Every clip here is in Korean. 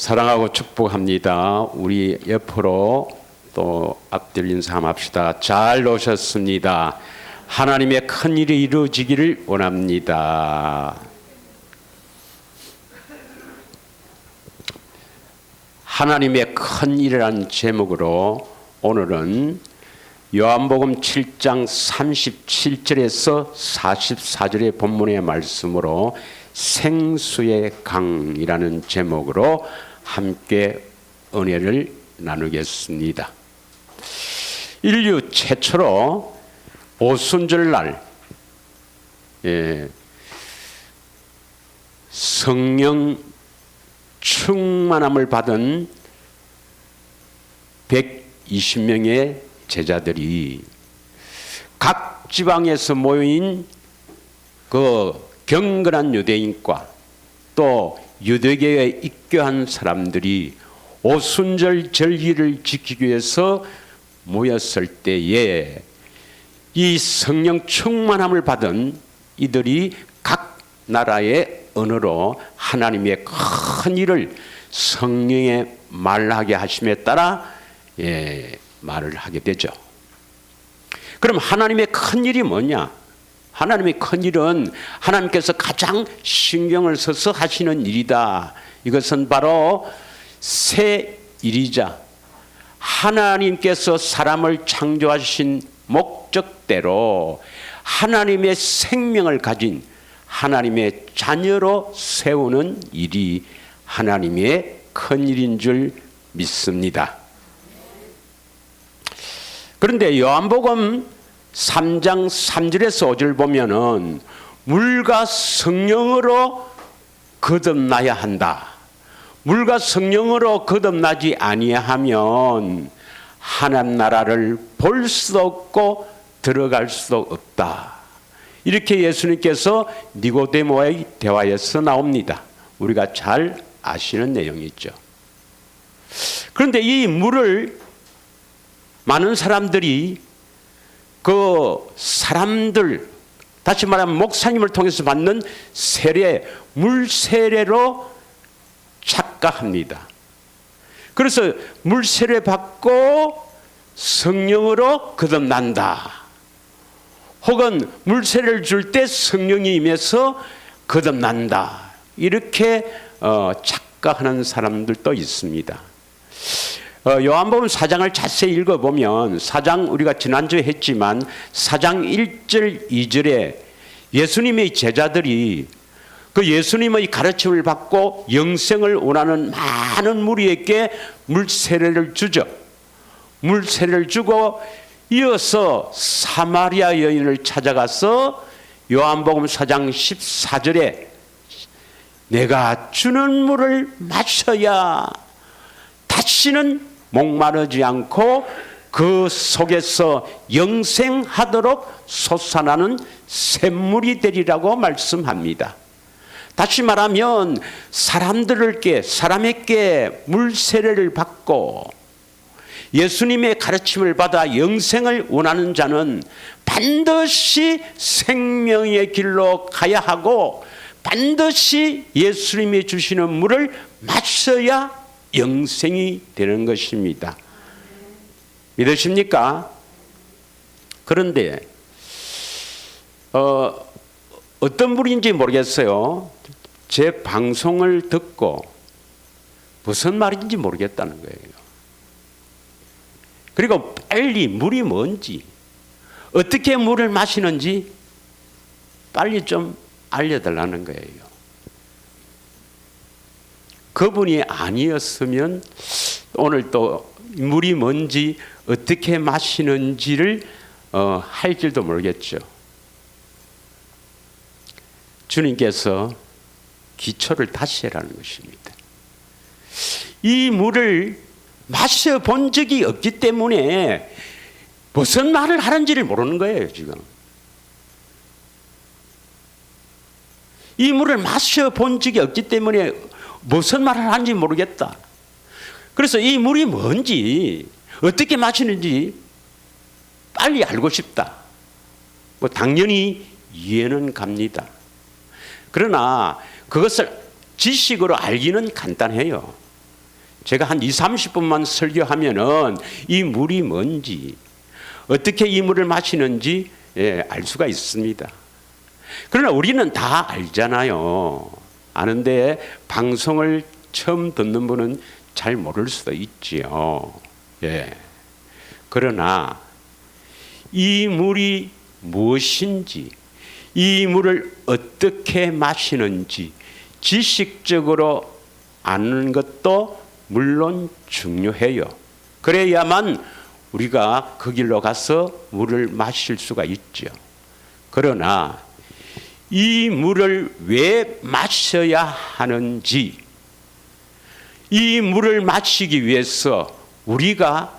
사랑하고 축복합니다. 우리 옆으로 또 앞뒤 인사합시다. 잘 오셨습니다. 하나님의 큰 일이 이루어지기를 원합니다. 하나님의 큰 일이라는 제목으로 오늘은 요한복음 7장 37절에서 44절의 본문의 말씀으로 생수의 강이라는 제목으로 함께 은혜를 나누겠습니다. 인류 최초로 오순절날 성령 충만함을 받은 120명의 제자들이 각 지방에서 모인 그 경건한 유대인과 또 유대교에 입교한 사람들이 오순절 절기를 지키기 위해서 모였을 때에 이 성령 충만함을 받은 이들이 각 나라의 언어로 하나님의 큰 일을 성령의 말하게 하심에 따라 말을 하게 되죠. 그럼 하나님의 큰 일이 뭐냐? 하나님의 큰 일은 하나님께서 가장 신경을 써서 하시는 일이다. 이것은 바로 새 일이자 하나님께서 사람을 창조하신 목적대로 하나님의 생명을 가진 하나님의 자녀로 세우는 일이 하나님의 큰 일인 줄 믿습니다. 그런데 요한복음 3장 3절에서 5절 보면은 물과 성령으로 거듭나야 한다. 물과 성령으로 거듭나지 아니하면 하나님 나라를 볼 수도 없고 들어갈 수도 없다. 이렇게 예수님께서 니고데모와의 대화에서 나옵니다. 우리가 잘 아시는 내용이죠. 그런데 이 물을 많은 사람들이 사람들 다시 말하면 목사님을 통해서 받는 세례, 물 세례로 착각합니다. 그래서 물 세례 받고 성령으로 거듭난다. 혹은 물 세례를 줄 때 성령이 임해서 거듭난다. 이렇게 착각하는 사람들도 있습니다. 요한복음 4장을 자세히 읽어보면 4장 우리가 지난주에 했지만 4장 1절 2절에 예수님의 제자들이 그 예수님의 가르침을 받고 영생을 원하는 많은 무리에게 물세례를 주죠. 물세례를 주고 이어서 사마리아 여인을 찾아가서 요한복음 4장 14절에 내가 주는 물을 마셔야 다시는 목마르지 않고 그 속에서 영생하도록 솟아나는 샘물이 되리라고 말씀합니다. 다시 말하면 사람에게 물세례를 받고 예수님의 가르침을 받아 영생을 원하는 자는 반드시 생명의 길로 가야 하고 반드시 예수님이 주시는 물을 마셔야 영생이 되는 것입니다. 믿으십니까? 그런데 어떤 분인지 모르겠어요. 제 방송을 듣고 무슨 말인지 모르겠다는 거예요. 그리고 빨리 물이 뭔지 어떻게 물을 마시는지 빨리 좀 알려달라는 거예요. 그분이 아니었으면 오늘 또 물이 뭔지 어떻게 마시는지를 할 줄도 모르겠죠. 주님께서 기초를 다시 해라는 것입니다. 이 물을 마셔본 적이 없기 때문에 무슨 말을 하는지를 모르는 거예요. 지금 이 물을 마셔본 적이 없기 때문에 무슨 말을 하는지 모르겠다. 그래서 이 물이 뭔지 어떻게 마시는지 빨리 알고 싶다. 당연히 이해는 갑니다. 그러나 그것을 지식으로 알기는 간단해요. 제가 한 20-30분만 설교하면은 이 물이 뭔지, 어떻게 이 물을 마시는지 알 수가 있습니다. 그러나 우리는 다 알잖아요. 아는데 방송을 처음 듣는 분은 잘 모를 수도 있지요. 그러나 이 물이 무엇인지, 이 물을 어떻게 마시는지 지식적으로 아는 것도 물론 중요해요. 그래야만 우리가 그 길로 가서 물을 마실 수가 있죠. 그러나 이 물을 왜 마셔야 하는지, 이 물을 마시기 위해서 우리가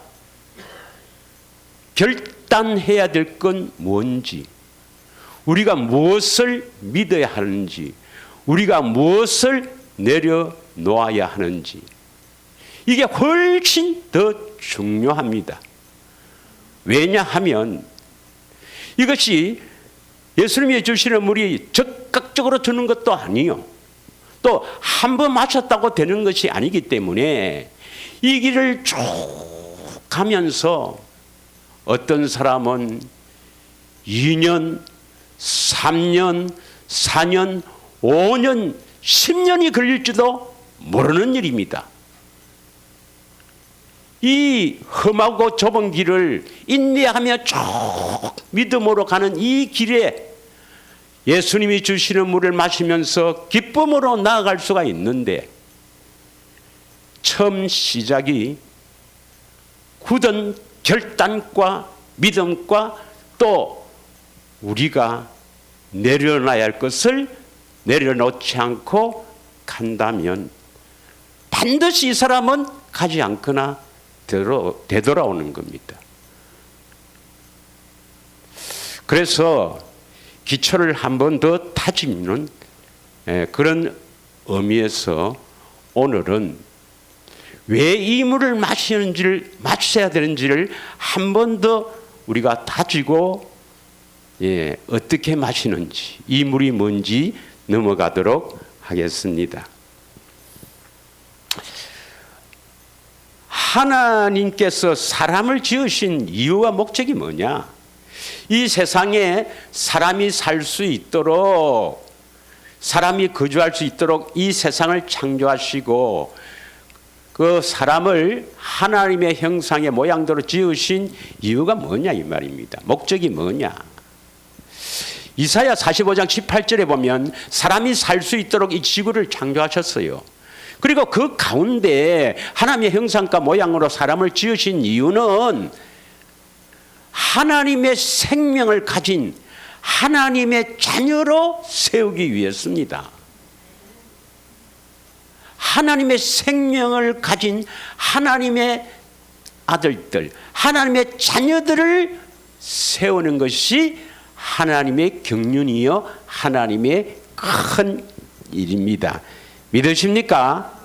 결단해야 될 건 뭔지, 우리가 무엇을 믿어야 하는지, 우리가 무엇을 내려놓아야 하는지, 이게 훨씬 더 중요합니다. 왜냐하면 이것이 예수님이 주시는 물이 적극적으로 주는 것도 아니요, 또 한 번 마셨다고 되는 것이 아니기 때문에 이 길을 쭉 가면서 어떤 사람은 2년, 3년, 4년, 5년, 10년이 걸릴지도 모르는 일입니다. 이 험하고 좁은 길을 인내하며 쭉 믿음으로 가는 이 길에 예수님이 주시는 물을 마시면서 기쁨으로 나아갈 수가 있는데, 처음 시작이 굳은 결단과 믿음과 또 우리가 내려놔야 할 것을 내려놓지 않고 간다면 반드시 이 사람은 가지 않거나 되돌아오는 겁니다. 그래서 기초를 한 번 더 다지는 그런 의미에서 오늘은 왜 이 물을 마셔야 되는지를 한 번 더 우리가 다지고 어떻게 마시는지, 이 물이 뭔지 넘어가도록 하겠습니다. 하나님께서 사람을 지으신 이유와 목적이 뭐냐? 이 세상에 사람이 살 수 있도록, 사람이 거주할 수 있도록 이 세상을 창조하시고 그 사람을 하나님의 형상의 모양대로 지으신 이유가 뭐냐 이 말입니다. 목적이 뭐냐? 이사야 45장 18절에 보면 사람이 살 수 있도록 이 지구를 창조하셨어요. 그리고 그 가운데 하나님의 형상과 모양으로 사람을 지으신 이유는 하나님의 생명을 가진 하나님의 자녀로 세우기 위해서입니다. 하나님의 생명을 가진 하나님의 아들들, 하나님의 자녀들을 세우는 것이 하나님의 경륜이요 하나님의 큰 일입니다. 믿으십니까?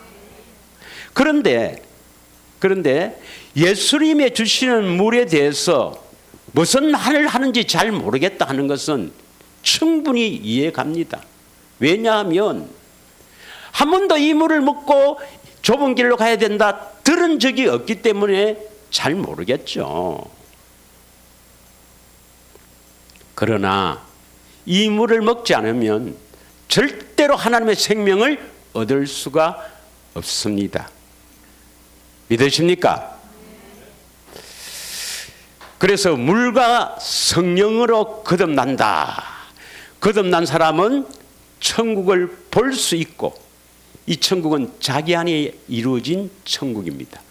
그런데 예수님의 주시는 물에 대해서 무슨 말을 하는지 잘 모르겠다 하는 것은 충분히 이해갑니다. 왜냐하면 한 번도 이 물을 먹고 좁은 길로 가야 된다 들은 적이 없기 때문에 잘 모르겠죠. 그러나 이 물을 먹지 않으면 절대로 하나님의 생명을 얻을 수가 없습니다. 믿으십니까? 그래서 물과 성령으로 거듭난다. 거듭난 사람은 천국을 볼 수 있고, 이 천국은 자기 안에 이루어진 천국입니다.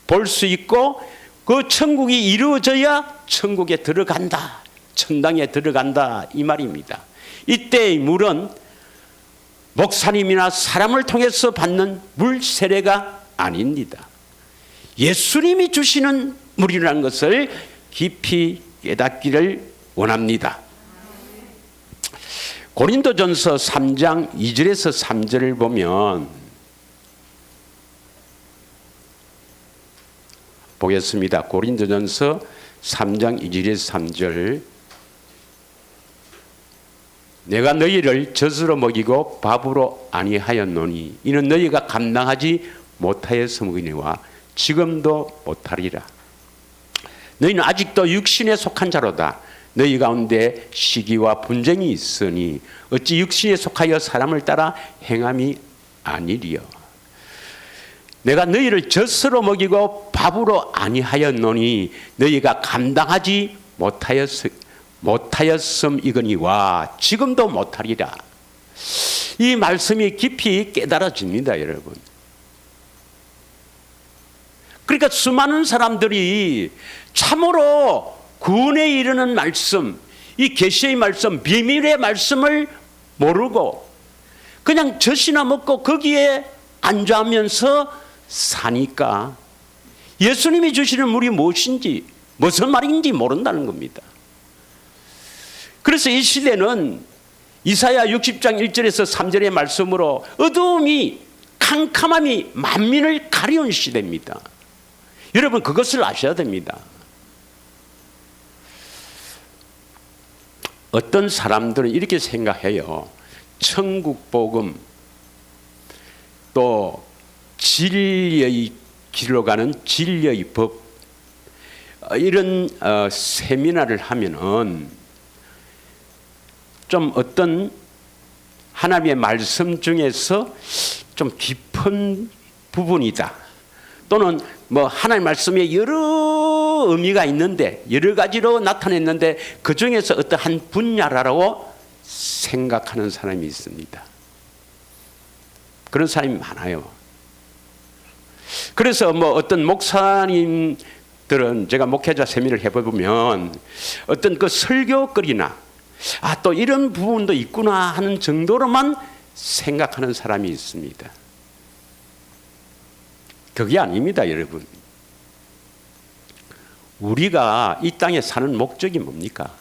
볼 수 있고 그 천국이 이루어져야 천국에 들어간다, 천당에 들어간다 이 말입니다. 이때의 물은 목사님이나 사람을 통해서 받는 물 세례가 아닙니다. 예수님이 주시는 물이라는 것을 깊이 깨닫기를 원합니다. 고린도전서 3장 2절에서 3절을 보면 보겠습니다. 고린도전서 3장 2절에서 3절. 내가 너희를 젖으로 먹이고 밥으로 아니하였노니 이는 너희가 감당하지 못하였음이니와 지금도 못하리라. 너희는 아직도 육신에 속한 자로다. 너희 가운데 시기와 분쟁이 있으니 어찌 육신에 속하여 사람을 따라 행함이 아니리요. 내가 너희를 젖으로 먹이고 밥으로 아니하였노니 너희가 감당하지 못하였음이거니와 지금도 못하리라. 이 말씀이 깊이 깨달아집니다, 여러분. 그러니까 수많은 사람들이 참으로 구원에 이르는 말씀, 이 계시의 말씀, 비밀의 말씀을 모르고 그냥 젖이나 먹고 거기에 안주하면서 사니까 예수님이 주시는 물이 무엇인지 무슨 말인지 모른다는 겁니다. 그래서 이 시대는 이사야 60장 1절에서 3절의 말씀으로 어두움이 캄캄함이 만민을 가려운 시대입니다. 여러분 그것을 아셔야 됩니다. 어떤 사람들은 이렇게 생각해요. 천국 복음 또 진리의 길로 가는 진리의 법 이런 세미나를 하면은 좀 어떤 하나님의 말씀 중에서 좀 깊은 부분이다. 또는 뭐 하나님의 말씀에 여러 의미가 있는데 여러 가지로 나타냈는데 그 중에서 어떤 한 분야라고 생각하는 사람이 있습니다. 그런 사람이 많아요. 그래서 뭐 어떤 목사님들은 제가 목회자 세미를 해보면 어떤 그 설교거리나 또 이런 부분도 있구나 하는 정도로만 생각하는 사람이 있습니다. 그게 아닙니다, 여러분. 우리가 이 땅에 사는 목적이 뭡니까?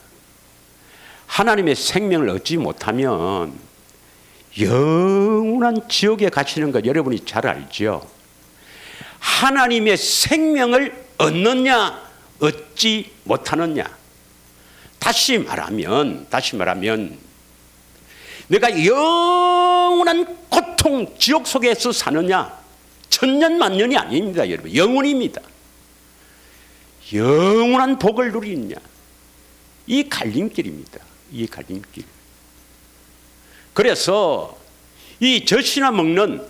하나님의 생명을 얻지 못하면 영원한 지옥에 가시는 것 여러분이 잘 알죠? 하나님의 생명을 얻느냐 얻지 못하느냐. 다시 말하면 내가 영원한 고통 지옥 속에서 사느냐 천년만년이 아닙니다, 여러분. 영원입니다. 영원한 복을 누리느냐. 이 갈림길입니다. 이 갈림길. 그래서 이 젖이나 먹는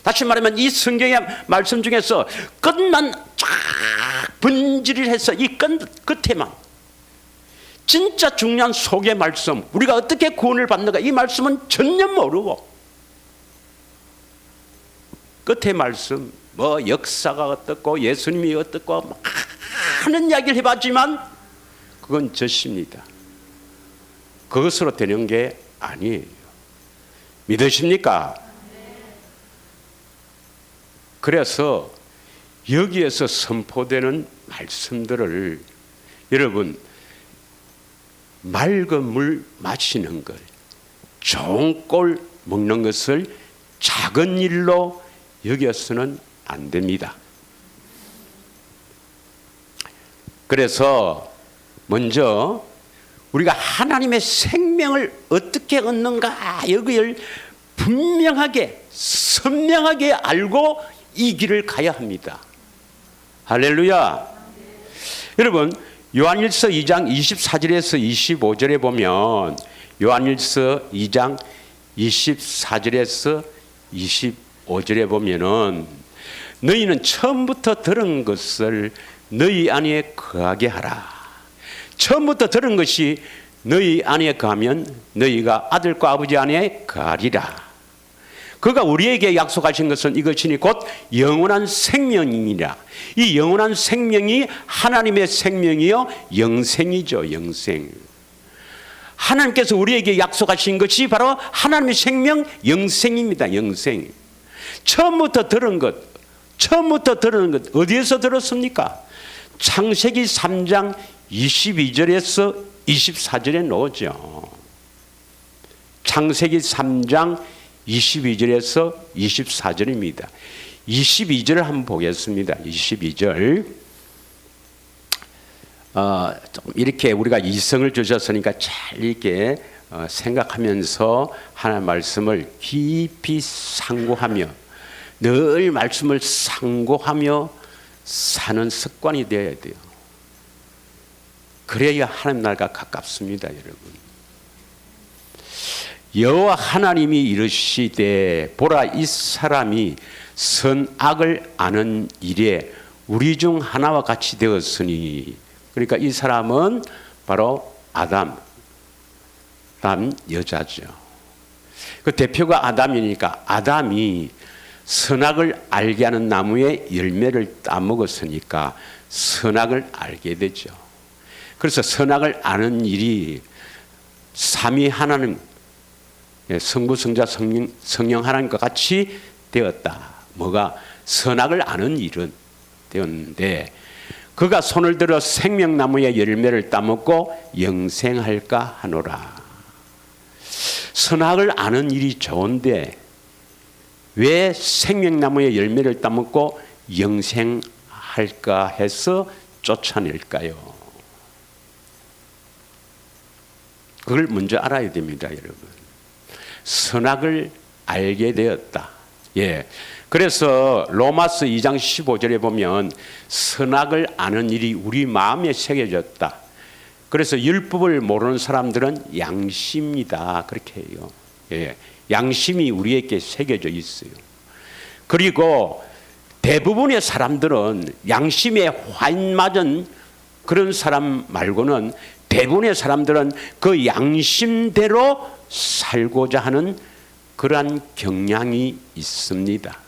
다시 말하면 이 성경의 말씀 중에서 끝만 쫙 분지를 해서 이 끝에만 진짜 중요한 속의 말씀, 우리가 어떻게 구원을 받는가 이 말씀은 전혀 모르고 끝의 말씀 뭐 역사가 어떻고 예수님이 어떻고 많은 이야기를 해봤지만 그건 젖입니다. 그것으로 되는 게 아니에요. 믿으십니까? 그래서 여기에서 선포되는 말씀들을 여러분 맑은 물 마시는 것, 좋은 꼴 먹는 것을 작은 일로 여겨서는 안 됩니다. 그래서 먼저 우리가 하나님의 생명을 어떻게 얻는가 여기를 분명하게 선명하게 알고 이 길을 가야 합니다. 할렐루야. 여러분 요한일서 2장 24절에서 25절에 보면 요한일서 2장 24절에서 25절에 보면은 너희는 처음부터 들은 것을 너희 안에 거하게 하라. 처음부터 들은 것이 너희 안에 거하면 너희가 아들과 아버지 안에 거하리라. 그가 우리에게 약속하신 것은 이것이니 곧 영원한 생명이니라. 이 영원한 생명이 하나님의 생명이요 영생이죠. 영생. 하나님께서 우리에게 약속하신 것이 바로 하나님의 생명 영생입니다. 영생. 처음부터 들은 것 어디에서 들었습니까? 창세기 3장 22절에서 24절에 나오죠. 창세기 3장 22절에서 24절입니다. 22절을 한번 보겠습니다. 22절. 이렇게 우리가 이성을 주셨으니까 잘 이렇게 생각하면서 하나님의 말씀을 깊이 상고하며 늘 말씀을 상고하며 사는 습관이 되어야 돼요. 그래야 하나님 나라가 가깝습니다, 여러분. 여호와 하나님이 이르시되 보라, 이 사람이 선악을 아는 일에 우리 중 하나와 같이 되었으니, 그러니까 이 사람은 바로 아담 여자죠. 그 대표가 아담이니까 아담이 선악을 알게 하는 나무의 열매를 따먹었으니까 선악을 알게 되죠. 그래서 선악을 아는 일이 삼위 하나님, 성부, 성자, 성령 하나님과 같이 되었다. 뭐가? 선악을 아는 일은 되었는데, 그가 손을 들어 생명나무의 열매를 따먹고 영생할까 하노라. 선악을 아는 일이 좋은데 왜 생명나무의 열매를 따먹고 영생할까 해서 쫓아낼까요? 그걸 먼저 알아야 됩니다, 여러분. 선악을 알게 되었다. 예. 그래서 로마서 2장 15절에 보면 선악을 아는 일이 우리 마음에 새겨졌다. 그래서 율법을 모르는 사람들은 양심이다, 그렇게 해요. 예. 양심이 우리에게 새겨져 있어요. 그리고 대부분의 사람들은 양심에 화인 맞은 그런 사람 말고는 대부분의 사람들은 그 양심대로 살고자 하는 그러한 경향이 있습니다.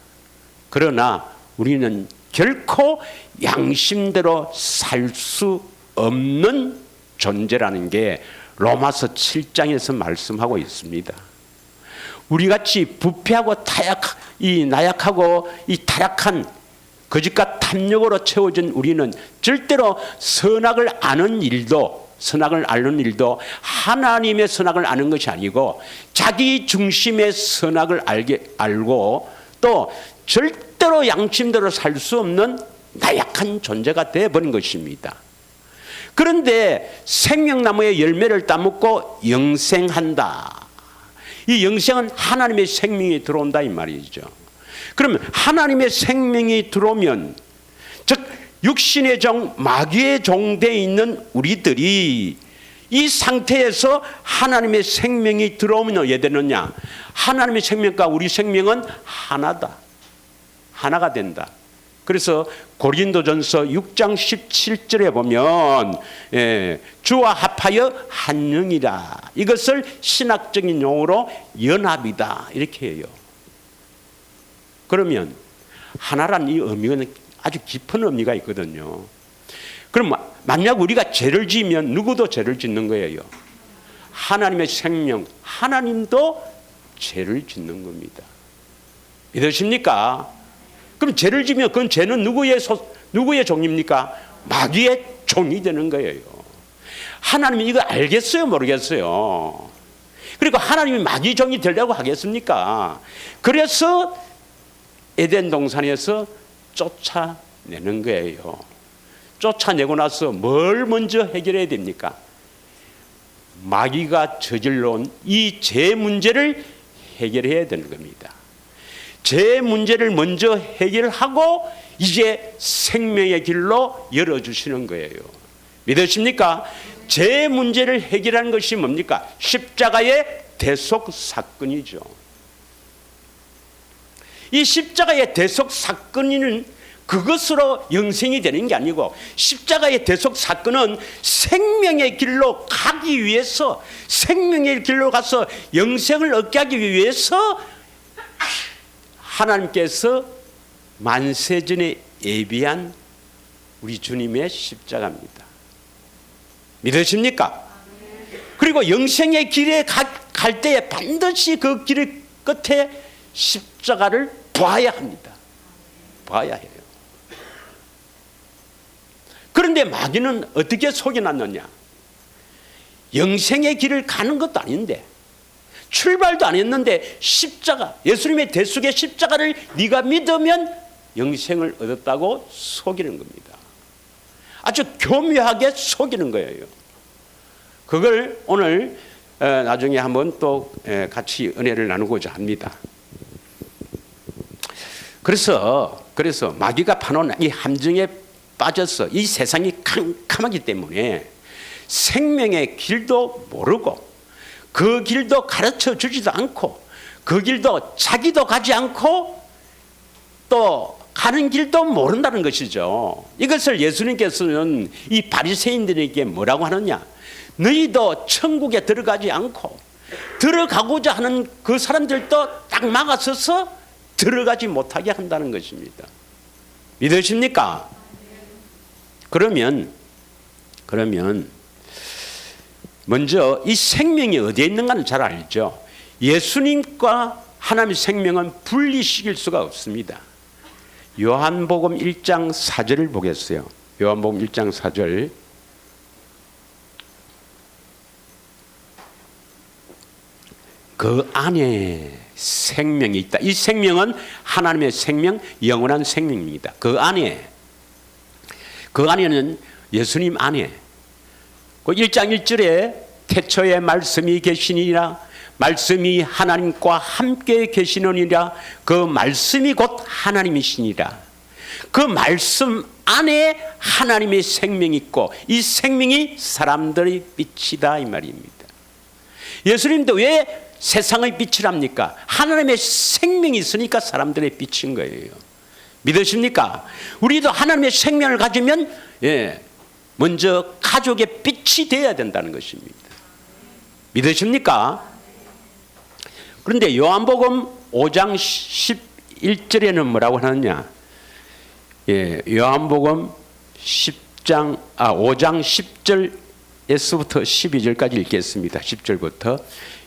그러나 우리는 결코 양심대로 살 수 없는 존재라는 게 로마서 7장에서 말씀하고 있습니다. 우리같이 부패하고 나약하고 이 타락한 거짓과 탐욕으로 채워진 우리는 절대로 선악을 아는 일도 하나님의 선악을 아는 것이 아니고 자기 중심의 선악을 알고 또 절대로 양심대로 살 수 없는 나약한 존재가 되어버린 것입니다. 그런데 생명나무의 열매를 따먹고 영생한다. 이 영생은 하나님의 생명이 들어온다 이 말이죠. 그러면 하나님의 생명이 들어오면, 즉 육신의 종, 마귀의 종되어 있는 우리들이 이 상태에서 하나님의 생명이 들어오면 어떻게 되느냐? 하나님의 생명과 우리 생명은 하나다. 하나가 된다. 그래서 고린도전서 6장 17절에 보면 주와 합하여 한 영이라. 이것을 신학적인 용어로 연합이다 이렇게 해요. 그러면 하나란 이 의미는 아주 깊은 의미가 있거든요. 그럼 만약 우리가 죄를 지으면 누구도 죄를 짓는 거예요. 하나님의 생명, 하나님도 죄를 짓는 겁니다. 믿으십니까? 그럼 죄를 지면 그건 죄는 누구의 종입니까? 마귀의 종이 되는 거예요. 하나님이 이거 알겠어요? 모르겠어요? 그리고 하나님이 마귀 종이 되려고 하겠습니까? 그래서 에덴 동산에서 쫓아내는 거예요. 쫓아내고 나서 뭘 먼저 해결해야 됩니까? 마귀가 저질러온 이 죄 문제를 해결해야 되는 겁니다. 죄 문제를 먼저 해결하고 이제 생명의 길로 열어주시는 거예요. 믿으십니까? 죄 문제를 해결하는 것이 뭡니까? 십자가의 대속 사건이죠. 이 십자가의 대속 사건은 그것으로 영생이 되는 게 아니고, 십자가의 대속 사건은 생명의 길로 가기 위해서, 생명의 길로 가서 영생을 얻게 하기 위해서 하나님께서 만세전에 예비한 우리 주님의 십자가입니다. 믿으십니까? 그리고 영생의 길에 갈 때에 반드시 그 길 끝에 십자가를 봐야 합니다. 봐야 해요. 그런데 마귀는 어떻게 속여놨느냐? 영생의 길을 가는 것도 아닌데, 출발도 안 했는데 십자가, 예수님의 대속의 십자가를 네가 믿으면 영생을 얻었다고 속이는 겁니다. 아주 교묘하게 속이는 거예요. 그걸 오늘 나중에 한번 또 같이 은혜를 나누고자 합니다. 그래서 마귀가 파놓은 이 함정에 빠져서 이 세상이 캄캄하기 때문에 생명의 길도 모르고 그 길도 가르쳐 주지도 않고 그 길도 자기도 가지 않고 또 가는 길도 모른다는 것이죠. 이것을 예수님께서는 이 바리새인들에게 뭐라고 하느냐? 너희도 천국에 들어가지 않고 들어가고자 하는 그 사람들도 딱 막아서서 들어가지 못하게 한다는 것입니다. 믿으십니까? 그러면 먼저 이 생명이 어디에 있는가는 잘 알죠. 예수님과 하나님의 생명은 분리시킬 수가 없습니다. 요한복음 1장 4절을 보겠어요. 요한복음 1장 4절. 그 안에 생명이 있다. 이 생명은 하나님의 생명, 영원한 생명입니다. 그 안에는 예수님 안에 그 1장 1절에 태초에 말씀이 계시니라 말씀이 하나님과 함께 계시느니라 그 말씀이 곧 하나님이시니라. 그 말씀 안에 하나님의 생명이 있고 이 생명이 사람들의 빛이다 이 말입니다. 예수님도 왜 세상의 빛이랍니까? 하나님의 생명이 있으니까 사람들의 빛인 거예요. 믿으십니까? 우리도 하나님의 생명을 가지면 먼저 가족의 빛이 되어야 된다는 것입니다. 믿으십니까? 그런데 요한복음 5장 11절에는 뭐라고 하느냐? 요한복음 5장 10절에서부터 12절까지 읽겠습니다. 10절부터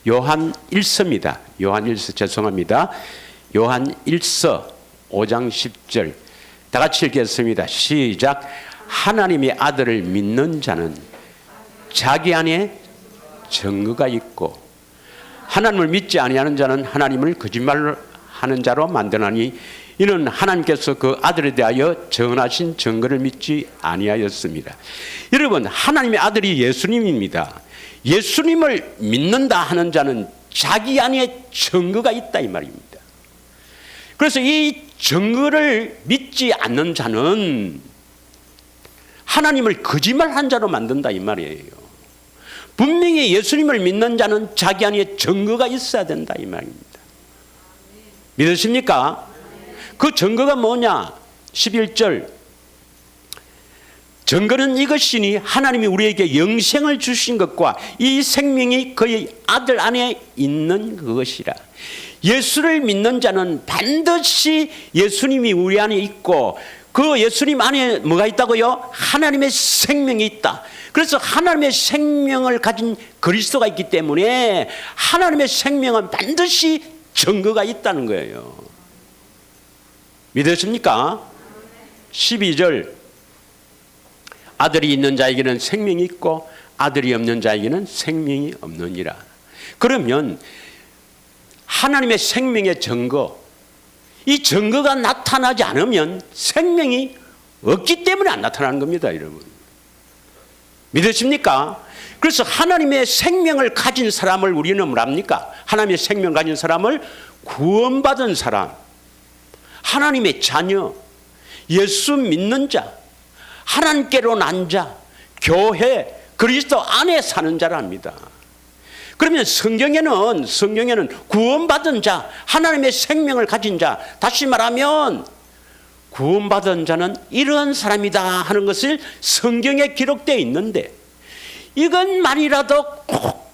요한 1서입니다. 요한 1서 죄송합니다. 요한 1서 5장 10절 다 같이 읽겠습니다. 시작. 하나님의 아들을 믿는 자는 자기 안에 증거가 있고 하나님을 믿지 아니하는 자는 하나님을 거짓말로 하는 자로 만드나니 이는 하나님께서 그 아들에 대하여 전하신 증거를 믿지 아니하였습니다. 여러분, 하나님의 아들이 예수님입니다. 예수님을 믿는다 하는 자는 자기 안에 증거가 있다 이 말입니다. 그래서 이 증거를 믿지 않는 자는 하나님을 거짓말한 자로 만든다 이 말이에요. 분명히 예수님을 믿는 자는 자기 안에 증거가 있어야 된다 이 말입니다. 믿으십니까? 그 증거가 뭐냐? 11절 증거는 이것이니 하나님이 우리에게 영생을 주신 것과 이 생명이 그의 아들 안에 있는 그것이라. 예수를 믿는 자는 반드시 예수님이 우리 안에 있고 그 예수님 안에 뭐가 있다고요? 하나님의 생명이 있다. 그래서 하나님의 생명을 가진 그리스도가 있기 때문에 하나님의 생명은 반드시 증거가 있다는 거예요. 믿으십니까? 12절 아들이 있는 자에게는 생명이 있고 아들이 없는 자에게는 생명이 없느니라. 그러면 하나님의 생명의 증거, 이 증거가 나타나지 않으면 생명이 없기 때문에 안 나타나는 겁니다, 여러분. 믿으십니까? 그래서 하나님의 생명을 가진 사람을 우리는 뭐랍니까? 하나님의 생명 가진 사람을 구원받은 사람, 하나님의 자녀, 예수 믿는 자, 하나님께로 난 자, 교회, 그리스도 안에 사는 자랍니다. 그러면 성경에는 구원받은 자, 하나님의 생명을 가진 자, 다시 말하면 구원받은 자는 이러한 사람이다 하는 것을 성경에 기록되어 있는데 이것만이라도 꼭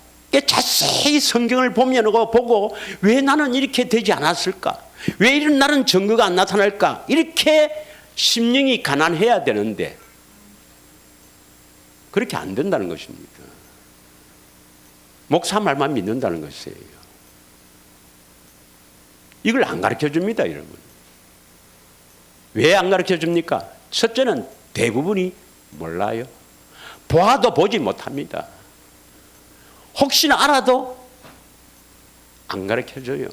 자세히 성경을 보고 왜 나는 이렇게 되지 않았을까? 왜 이런 나는 증거가 안 나타날까? 이렇게 심령이 가난해야 되는데 그렇게 안 된다는 것입니다. 목사 말만 믿는다는 것이에요. 이걸 안 가르쳐 줍니다, 여러분. 왜 안 가르쳐 줍니까? 첫째는 대부분이 몰라요. 보아도 보지 못합니다. 혹시나 알아도 안 가르쳐 줘요.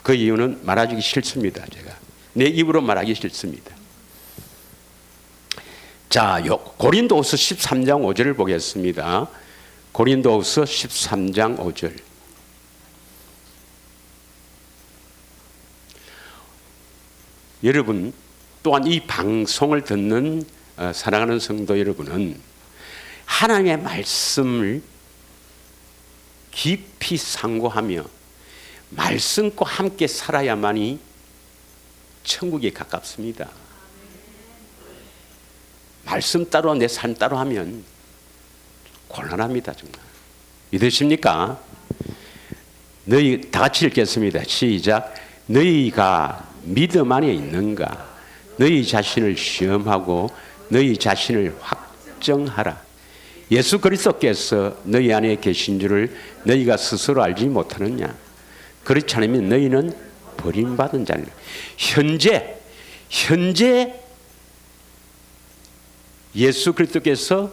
그 이유는 말하기 싫습니다. 제가 내 입으로 말하기 싫습니다. 자, 고린도후서 13장 5절을 보겠습니다. 고린도후서 13장 5절. 여러분 또한 이 방송을 듣는 사랑하는 성도 여러분은 하나님의 말씀을 깊이 상고하며 말씀과 함께 살아야만이 천국에 가깝습니다. 말씀 따로 내 삶 따로 하면 곤란합니다. 정말. 믿으십니까? 너희 다 같이 읽겠습니다. 시작. 너희가 믿음 안에 있는가? 너희 자신을 시험하고 너희 자신을 확정하라. 예수 그리스도께서 너희 안에 계신 줄을 너희가 스스로 알지 못하느냐? 그렇지 않으면 너희는 버림받은 자니라. 현재 예수 그리스도께서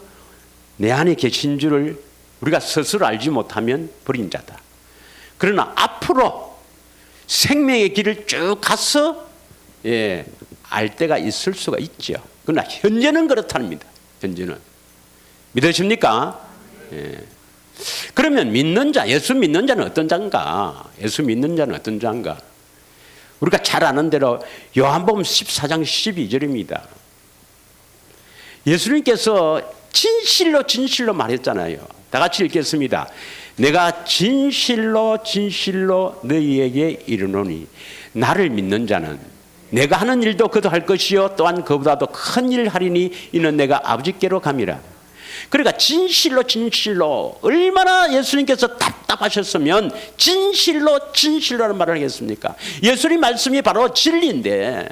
내 안에 계신 줄을 우리가 스스로 알지 못하면 버린 자다. 그러나 앞으로 생명의 길을 쭉 가서 알 때가 있을 수가 있죠. 그러나 현재는 그렇답니다. 현재는. 믿으십니까? 그러면 믿는 자, 예수 믿는 자는 어떤 자인가? 예수 믿는 자는 어떤 자인가? 우리가 잘 아는 대로 요한복음 14장 12절입니다. 예수님께서 진실로 말했잖아요. 다 같이 읽겠습니다. 내가 진실로 너희에게 이르노니 나를 믿는 자는 내가 하는 일도 그도 할 것이요 또한 그보다도 큰 일 하리니 이는 내가 아버지께로 감이라. 그러니까 진실로 얼마나 예수님께서 답답하셨으면 진실로라는 말을 하겠습니까? 예수님 말씀이 바로 진리인데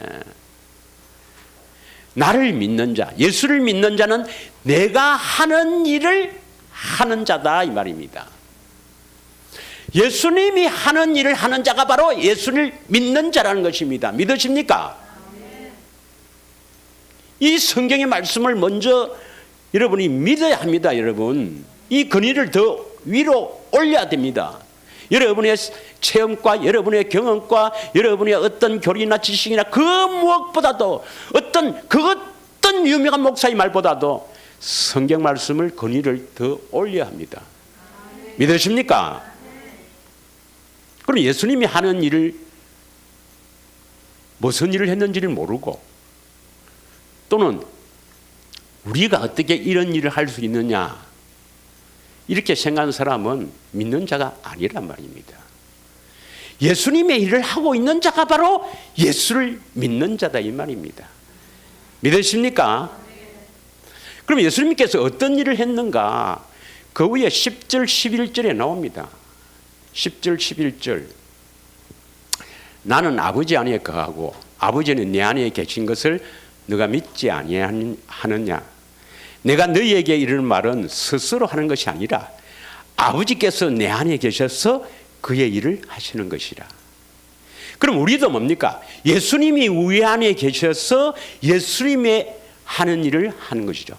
나를 믿는 자, 예수를 믿는 자는 내가 하는 일을 하는 자다 이 말입니다. 예수님이 하는 일을 하는 자가 바로 예수를 믿는 자라는 것입니다. 믿으십니까? 이 성경의 말씀을 먼저 여러분이 믿어야 합니다. 여러분 이 근위를 더 위로 올려야 됩니다. 여러분의 체험과 여러분의 경험과 여러분의 어떤 교리나 지식이나 그 무엇보다도 어떤 유명한 목사의 말보다도 성경 말씀을 근위를 더 올려야 합니다. 믿으십니까? 그럼 예수님이 하는 일을 무슨 일을 했는지를 모르고 또는 우리가 어떻게 이런 일을 할 수 있느냐 이렇게 생각하는 사람은 믿는 자가 아니란 말입니다. 예수님의 일을 하고 있는 자가 바로 예수를 믿는 자다 이 말입니다. 믿으십니까? 그럼 예수님께서 어떤 일을 했는가? 그 위에 10절 11절에 나옵니다. 10절 11절 나는 아버지 안에 거하고 아버지는 내 안에 계신 것을 너가 믿지 아니하느냐? 내가 너희에게 이르는 말은 스스로 하는 것이 아니라 아버지께서 내 안에 계셔서 그의 일을 하시는 것이라. 그럼 우리도 뭡니까? 예수님이 우리 안에 계셔서 예수님의 하는 일을 하는 것이죠.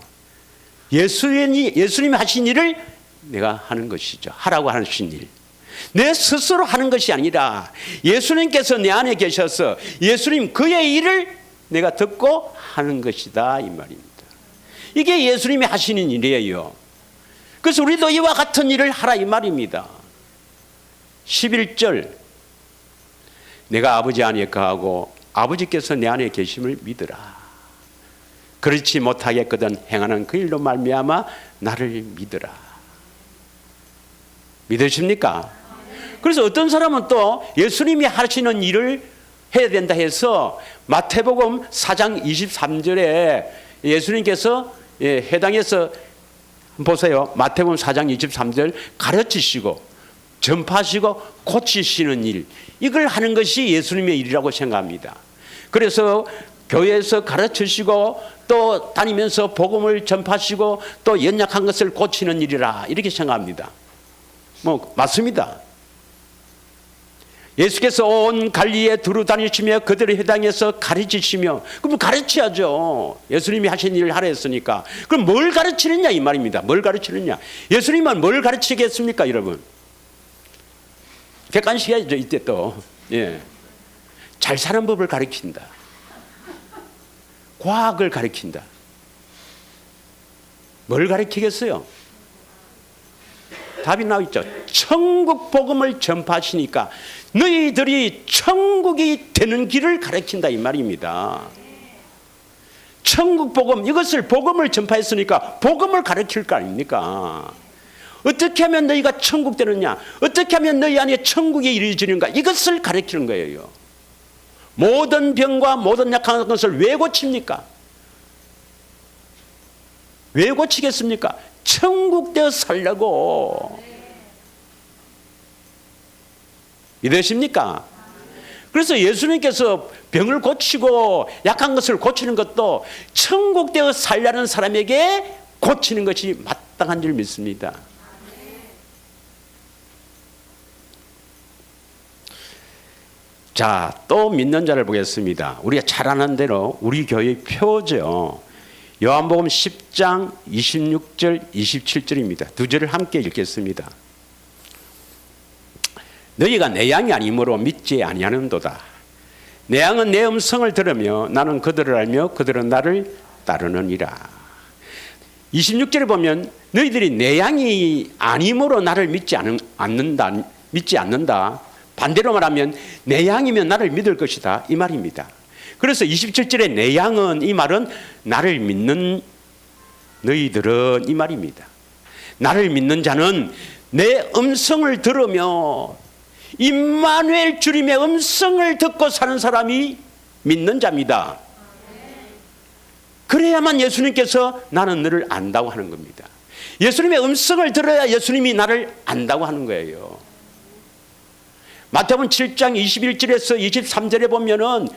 예수님이 하신 일을 내가 하는 것이죠. 하라고 하신 일. 내 스스로 하는 것이 아니라 예수님께서 내 안에 계셔서 예수님 그의 일을 내가 듣고 하는 것이다 이 말입니다. 이게 예수님이 하시는 일이에요. 그래서 우리도 이와 같은 일을 하라 이 말입니다. 11절 내가 아버지 안에 거하고 아버지께서 내 안에 계심을 믿으라. 그렇지 못하겠거든 행하는 그 일로 말미암아 나를 믿으라. 믿으십니까? 그래서 어떤 사람은 또 예수님이 하시는 일을 해야 된다 해서 마태복음 4장 23절에 예수님께서 해당해서 보세요. 마태복음 4장 23절 가르치시고 전파하시고 고치시는 일 이걸 하는 것이 예수님의 일이라고 생각합니다. 그래서 교회에서 가르치시고 또 다니면서 복음을 전파하시고 또 연약한 것을 고치는 일이라 이렇게 생각합니다. 뭐 맞습니다. 예수께서 온 갈릴리에 두루 다니시며 그들의 회당에서 가르치시며 그럼 가르쳐야죠. 예수님이 하신 일을 하라 했으니까. 그럼 뭘 가르치느냐 이 말입니다. 뭘 가르치느냐. 예수님은 뭘 가르치겠습니까 여러분? 객관식이야죠 이때 또. 잘 사는 법을 가르친다. 과학을 가르친다. 뭘 가르치겠어요? 답이 나와 있죠. 천국 복음을 전파하시니까 너희들이 천국이 되는 길을 가르친다 이 말입니다. 천국 복음, 이것을 복음을 전파했으니까 복음을 가르칠 거 아닙니까? 어떻게 하면 너희가 천국 되느냐, 어떻게 하면 너희 안에 천국이 이루어지는가, 이것을 가르치는 거예요. 모든 병과 모든 약한 것을 왜 고칩니까? 왜 고치겠습니까? 천국 되어 살려고. 믿으십니까? 그래서 예수님께서 병을 고치고 약한 것을 고치는 것도 천국 되어 살려는 사람에게 고치는 것이 마땅한 줄 믿습니다. 자, 또 믿는 자를 보겠습니다. 우리가 잘 아는 대로 우리 교회의 표죠. 요한복음 10장 26절 27절입니다. 두 절을 함께 읽겠습니다. 너희가 내 양이 아니므로 믿지 아니하는도다. 내 양은 내 음성을 들으며 나는 그들을 알며 그들은 나를 따르느니라. 26절에 보면 너희들이 내 양이 아니므로 나를 믿지 않는다. 반대로 말하면 내 양이면 나를 믿을 것이다 이 말입니다. 그래서 27절에 내 양은, 이 말은 나를 믿는 너희들은 이 말입니다. 나를 믿는 자는 내 음성을 들으며 임마누엘 주님의 음성을 듣고 사는 사람이 믿는 자입니다. 그래야만 예수님께서 나는 너를 안다고 하는 겁니다. 예수님의 음성을 들어야 예수님이 나를 안다고 하는 거예요. 마태복음 7장 21절에서 23절에 보면은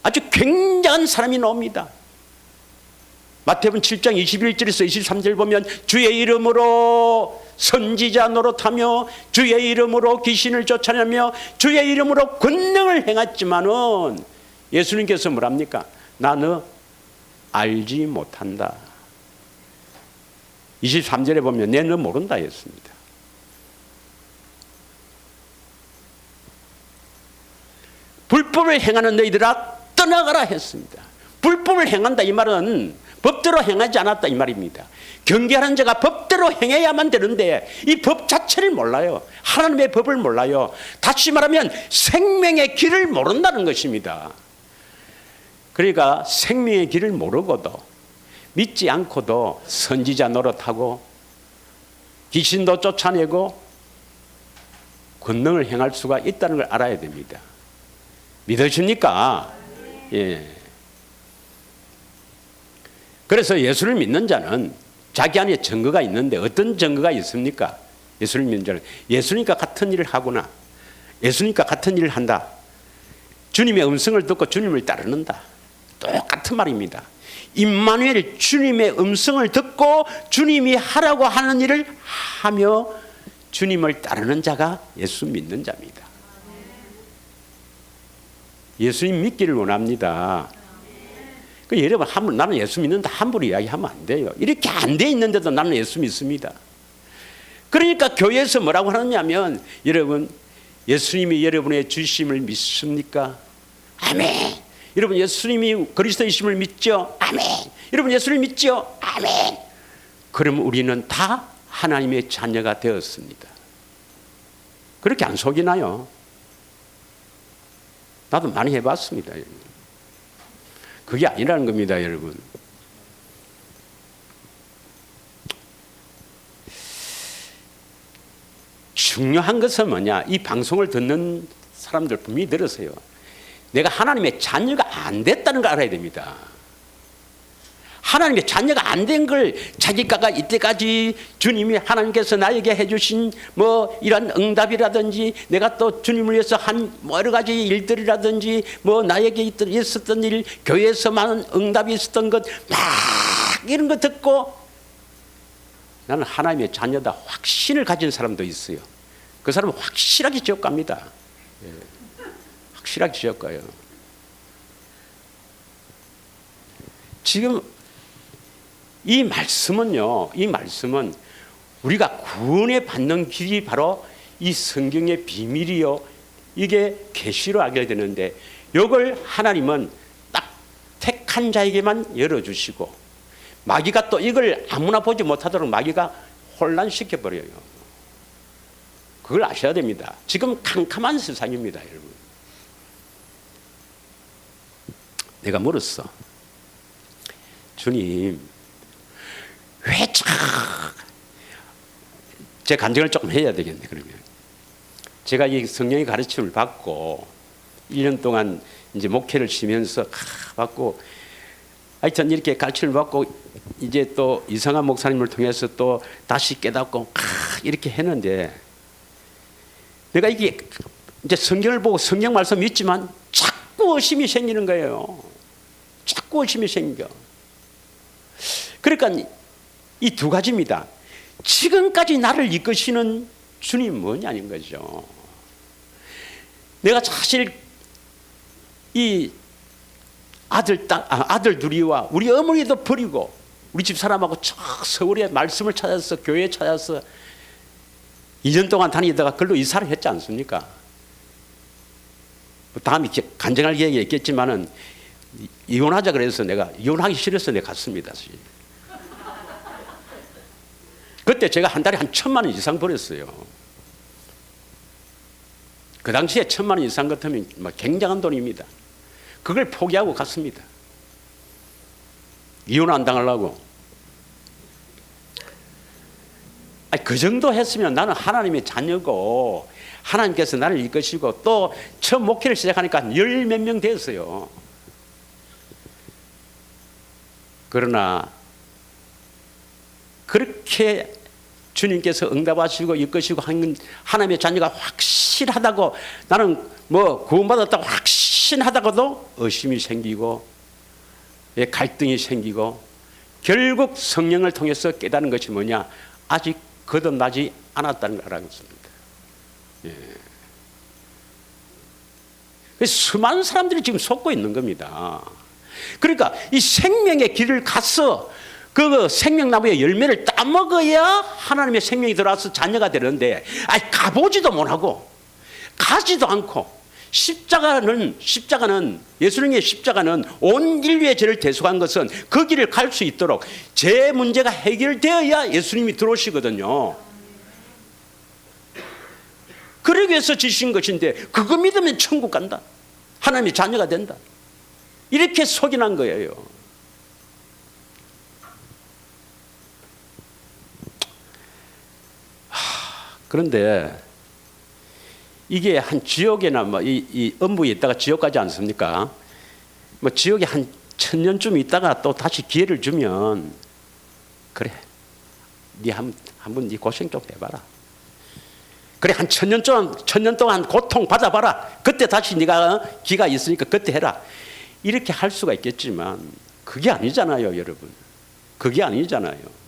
아주 굉장한 사람이 나옵니다. 마태복음 7장 21절에서 23절 보면 주의 이름으로 선지자 노릇하며 주의 이름으로 귀신을 쫓아내며 주의 이름으로 권능을 행했지만은 예수님께서 뭐랍니까? 나 너 알지 못한다. 23절에 보면 내 너 모른다 했습니다. 불법을 행하는 너희들아 떠나가라 했습니다. 불법을 행한다 이 말은 법대로 행하지 않았다 이 말입니다. 경계하는 자가 법대로 행해야만 되는데 이 법 자체를 몰라요. 하나님의 법을 몰라요. 다시 말하면 생명의 길을 모른다는 것입니다. 그러니까 생명의 길을 모르고도 믿지 않고도 선지자 노릇하고 귀신도 쫓아내고 권능을 행할 수가 있다는 걸 알아야 됩니다. 믿으십니까? 예. 그래서 예수를 믿는 자는 자기 안에 증거가 있는데 어떤 증거가 있습니까? 예수를 믿는 자는 예수님과 같은 일을 하구나. 예수님과 같은 일을 한다. 주님의 음성을 듣고 주님을 따르는다. 똑같은 말입니다. 임마누엘 주님의 음성을 듣고 주님이 하라고 하는 일을 하며 주님을 따르는 자가 예수 믿는 자입니다. 예수님 믿기를 원합니다. 여러분, 나는 예수 믿는다 함부로 이야기하면 안 돼요. 이렇게 안 돼 있는데도 나는 예수 믿습니다. 그러니까 교회에서 뭐라고 하느냐면, 여러분 예수님이 여러분의 주심을 믿습니까? 아멘. 여러분 예수님이 그리스도이심을 믿죠? 아멘. 여러분 예수를 믿죠? 아멘. 그러면 우리는 다 하나님의 자녀가 되었습니다. 그렇게 안 속이나요? 나도 많이 해봤습니다. 그게 아니라는 겁니다, 여러분. 중요한 것은 뭐냐? 이 방송을 듣는 사람들 분명히 들으세요. 내가 하나님의 자녀가 안 됐다는 걸 알아야 됩니다. 하나님의 자녀가 안 된 걸 자기가가 이때까지 주님이 하나님께서 나에게 해주신 뭐 이런 응답이라든지 내가 또 주님을 위해서 한 여러 가지 일들이라든지 뭐 나에게 있었던 일, 교회에서 많은 응답이 있었던 것 막 이런 거 듣고 나는 하나님의 자녀다 확신을 가진 사람도 있어요. 그 사람은 확실하게 지옥 갑니다. 확실하게 지옥 가요. 지금 이 말씀은요, 이 말씀은 우리가 구원에 받는 길이 바로 이 성경의 비밀이요, 이게 계시로 알게 되는데 이걸 하나님은 딱 택한 자에게만 열어주시고 마귀가 또 이걸 아무나 보지 못하도록 마귀가 혼란시켜 버려요. 그걸 아셔야 됩니다. 지금 캄캄한 세상입니다, 여러분. 내가 물었어. 주님, 왜 제 간증을 조금 해야 되겠네, 그러면. 제가 이 성령의 가르침을 받고 1년 동안 이제 목회를 쉬면서 받고, 하여튼 이렇게 가르침을 받고 이제 또 이상한 목사님을 통해서 또 다시 깨닫고 이렇게 했는데, 내가 이게 이제 성경을 보고 성경 말씀 믿지만 자꾸 의심이 생기는 거예요. 자꾸 의심이 생겨. 그러니까 이 두 가지입니다. 지금까지 나를 이끄시는 주님 뭐냐는 거죠. 내가 사실 이 아들 둘이와 우리 어머니도 버리고 우리 집 사람하고 저 서울에 말씀을 찾아서 교회에 찾아서 2년 동안 다니다가 글로 이사를 했지 않습니까? 다음에 간증할 계획이 있겠지만은 이혼하자 그래서 내가 이혼하기 싫어서 내가 갔습니다. 그때 제가 한 달에 한 1,000만 원 이상 벌었어요. 그 당시에 1,000만 원 이상 같으면 굉장한 돈입니다. 그걸 포기하고 갔습니다. 이혼 안 당하려고. 그 정도 했으면 나는 하나님의 자녀고 하나님께서 나를 이끄시고, 또 처음 목회를 시작하니까 10 몇 명 됐어요. 그러나 그렇게 주님께서 응답하시고 이끄시고 한 하나님의 자녀가 확실하다고, 나는 뭐 구원받았다고 확신하다가도 의심이 생기고 갈등이 생기고, 결국 성령을 통해서 깨닫는 것이 뭐냐? 아직 거듭나지 않았다는 걸 알았습니다. 예. 수많은 사람들이 지금 속고 있는 겁니다. 그러니까 이 생명의 길을 가서 그 생명나무의 열매를 따먹어야 하나님의 생명이 들어와서 자녀가 되는데, 가보지도 못하고 가지도 않고, 십자가는 예수님의 십자가는 온 인류의 죄를 대속한 것은 그 길을 갈 수 있도록 죄 문제가 해결되어야 예수님이 들어오시거든요. 그러기 위해서 지신 것인데, 그거 믿으면 천국 간다, 하나님의 자녀가 된다, 이렇게 속인한 거예요. 그런데 이게 한 지옥에나 이 음부에 있다가 지옥 가지 않습니까? 지옥에 한 1,000년쯤 있다가 또 다시 기회를 주면, 그래, 네 한번 네 고생 좀 해봐라. 그래, 한 1,000년 동안 고통 받아봐라. 그때 다시 네가 기가 있으니까 그때 해라. 이렇게 할 수가 있겠지만 그게 아니잖아요, 여러분. 그게 아니잖아요.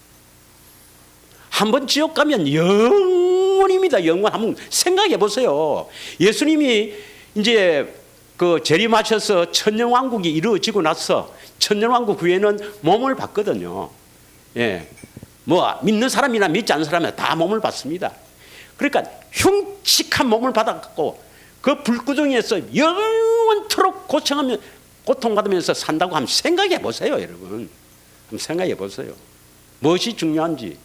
한번 지옥 가면 영원입니다. 영원. 한번 생각해 보세요. 예수님이 이제 그 재림하셔서 천년왕국이 이루어지고 나서 천년왕국 후에는 몸을 받거든요. 예, 뭐 믿는 사람이나 믿지 않는 사람이나 다 몸을 받습니다. 그러니까 흉측한 몸을 받았고 그 불구덩이에서 영원토록 고통받으면서 산다고 한번 생각해 보세요, 여러분. 한번 생각해 보세요. 무엇이 중요한지.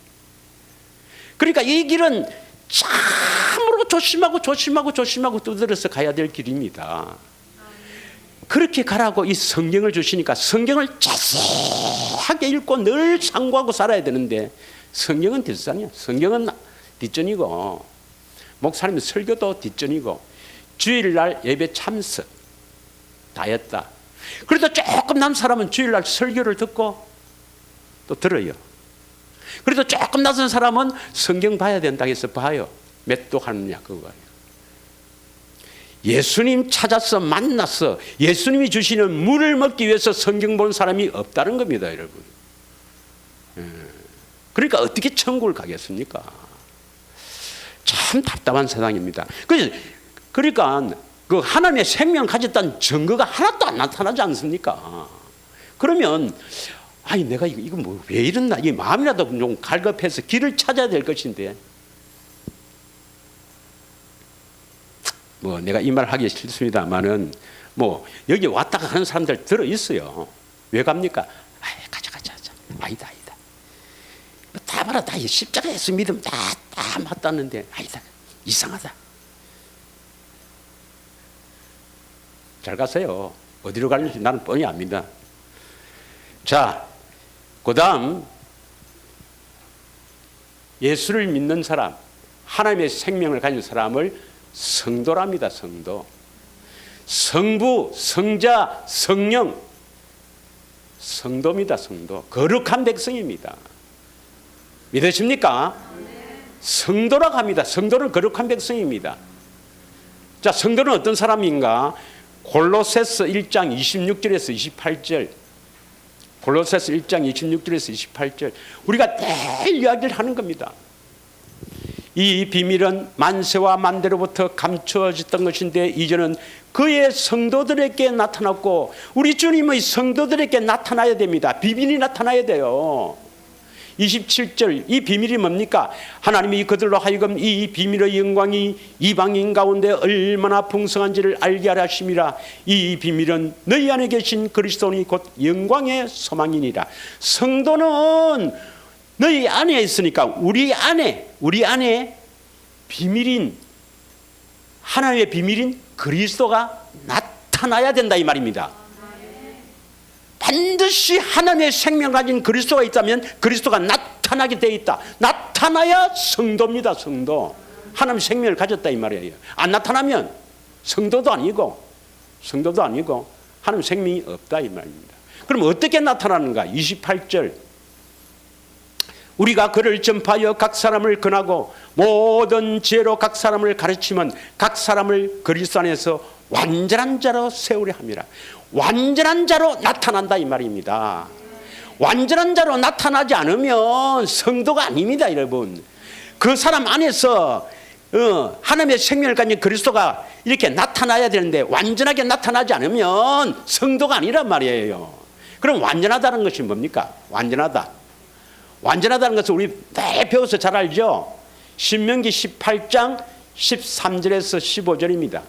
그러니까 이 길은 참으로 조심하고 두드려서 가야 될 길입니다. 그렇게 가라고 이 성경을 주시니까 성경을 자세하게 읽고 늘 상고하고 살아야 되는데, 성경은 뒷산이야. 성경은 뒷전이고, 목사님 설교도 뒷전이고, 주일날 예배 참석 다 했다. 그래도 조금 난 사람은 주일날 설교를 듣고 또 들어요. 그래도 조금 낮은 사람은 성경 봐야 된다고 해서 봐요. 몇 도 하느냐 그거예요. 예수님 찾아서 만나서 예수님이 주시는 물을 먹기 위해서 성경 본 사람이 없다는 겁니다, 여러분. 그러니까 어떻게 천국을 가겠습니까? 참 답답한 세상입니다. 그러니까 그 하나님의 생명을 가졌다는 증거가 하나도 안 나타나지 않습니까? 그러면 내가 이거 뭐 왜 이랬나, 이 마음이라도 좀 갈급해서 길을 찾아야 될 것인데, 뭐 내가 이 말 하기 싫습니다만은 뭐 여기 왔다가 가는 사람들 들어 있어요. 왜 갑니까? 가자. 아니다. 다 봐라 다 십자가에서 믿음 다 맞다는데 아니다 이상하다. 잘 가세요. 어디로 가는지 나는 뻔히 압니다. 자, 그 다음 예수를 믿는 사람, 하나님의 생명을 가진 사람을 성도랍니다. 성도. 성부, 성자, 성령, 성도입니다. 성도. 거룩한 백성입니다. 믿으십니까? 성도라고 합니다. 성도는 거룩한 백성입니다. 자, 성도는 어떤 사람인가? 골로새서 1장 26절에서 28절. 골로새서 1장 26절에서 28절. 우리가 늘 이야기를 하는 겁니다. 이 비밀은 만세와 만대로부터 감추어졌던 것인데 이제는 그의 성도들에게 나타났고 우리 주님의 성도들에게 나타나야 됩니다. 비밀이 나타나야 돼요. 27절 이 비밀이 뭡니까? 하나님이 그들로 하여금 이 비밀의 영광이 이방인 가운데 얼마나 풍성한지를 알게 하려 하심이라. 이 비밀은 너희 안에 계신 그리스도니 곧 영광의 소망이니라. 성도는 너희 안에 있으니까 우리 안에 비밀인 하나님의 비밀인 그리스도가 나타나야 된다 이 말입니다. 반드시 하나님의 생명 가진 그리스도가 있다면 그리스도가 나타나게 되어 있다. 나타나야 성도입니다. 성도. 하나님 생명을 가졌다 이 말이에요. 안 나타나면 성도도 아니고 하나님 생명이 없다 이 말입니다. 그럼 어떻게 나타나는가? 28절 우리가 그를 전파하여 각 사람을 권하고 모든 지혜로 각 사람을 가르치면 각 사람을 그리스도 안에서 완전한 자로 세우려 함이라. 완전한 자로 나타난다 이 말입니다. 완전한 자로 나타나지 않으면 성도가 아닙니다 여러분. 그 사람 안에서 하나님의 생명을 가진 그리스도가 이렇게 나타나야 되는데 완전하게 나타나지 않으면 성도가 아니란 말이에요. 그럼 완전하다는 것이 뭡니까? 완전하다는 것은 우리 다 배워서 잘 알죠. 신명기 18장 13절에서 15절입니다.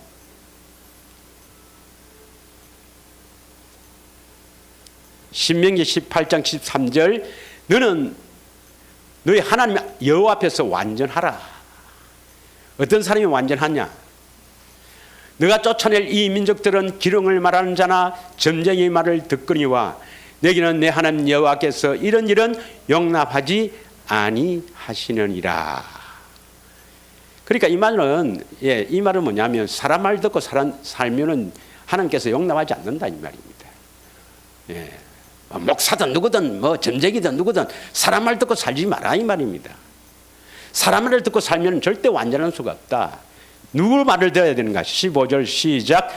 신명기 18장 13절 너는 너희 하나님 여호와 앞에서 완전하라. 어떤 사람이 완전하냐? 너가 쫓아낼 이 민족들은 기령을 말하는 자나 점쟁이의 말을 듣거니와 너희는 내 하나님 여호와께서 이런 일은 용납하지 아니하시느니라. 그러니까 이 말은 뭐냐면 사람 말 듣고 살면은 하나님께서 용납하지 않는다 이 말입니다. 예. 목사든 누구든 점쟁이든 누구든 사람 말 듣고 살지 마라 이 말입니다. 사람 말을 듣고 살면 절대 완전할 수가 없다. 누구 말을 들어야 되는가? 15절 시작.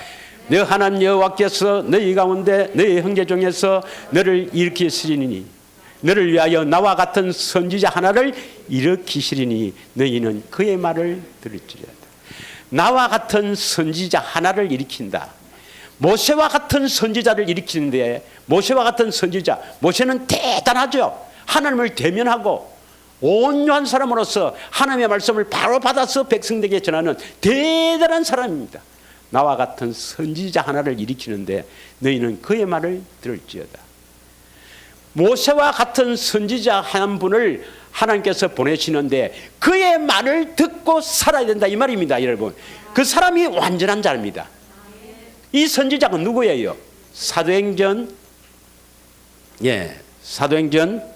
너 하나님 여호와께서 너희 가운데 너희 형제 중에서 너를 일으키시리니 너를 위하여 나와 같은 선지자 하나를 일으키시리니 너희는 그의 말을 들을지어다. 나와 같은 선지자 하나를 일으킨다. 모세와 같은 선지자를 일으키는데 모세와 같은 선지자, 모세는 대단하죠. 하나님을 대면하고 온유한 사람으로서 하나님의 말씀을 바로 받아서 백성들에게 전하는 대단한 사람입니다. 나와 같은 선지자 하나를 일으키는데 너희는 그의 말을 들을지어다. 모세와 같은 선지자 한 분을 하나님께서 보내시는데 그의 말을 듣고 살아야 된다 이 말입니다. 여러분, 그 사람이 완전한 자입니다. 이 선지자가 누구예요? 사도행전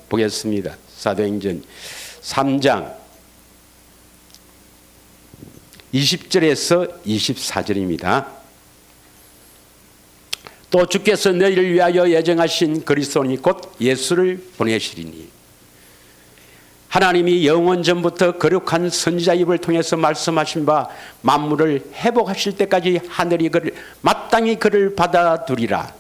보겠습니다. 사도행전 3장 20절에서 24절입니다. 또 주께서 너희를 위하여 예정하신 그리스도니 곧 예수를 보내시리니 하나님이 영원 전부터 거룩한 선지자 입을 통해서 말씀하신 바 만물을 회복하실 때까지 하늘이 마땅히 그를 받아두리라.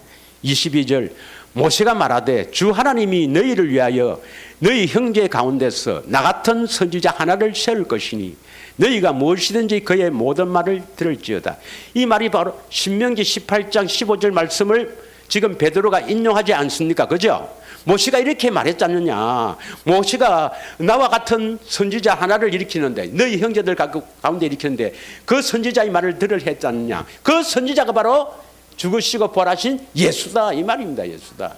22절 모세가 말하되 주 하나님이 너희를 위하여 너희 형제 가운데서 나 같은 선지자 하나를 세울 것이니 너희가 무엇이든지 그의 모든 말을 들을지어다. 이 말이 바로 신명기 18장 15절 말씀을 지금 베드로가 인용하지 않습니까? 그죠? 모세가 이렇게 말했지 않느냐. 모세가 나와 같은 선지자 하나를 일으키는데 너희 형제들 가운데 일으키는데 그 선지자의 말을 들을 했지 않느냐. 그 선지자가 바로 죽으시고 부활하신 예수다 이 말입니다. 예수다.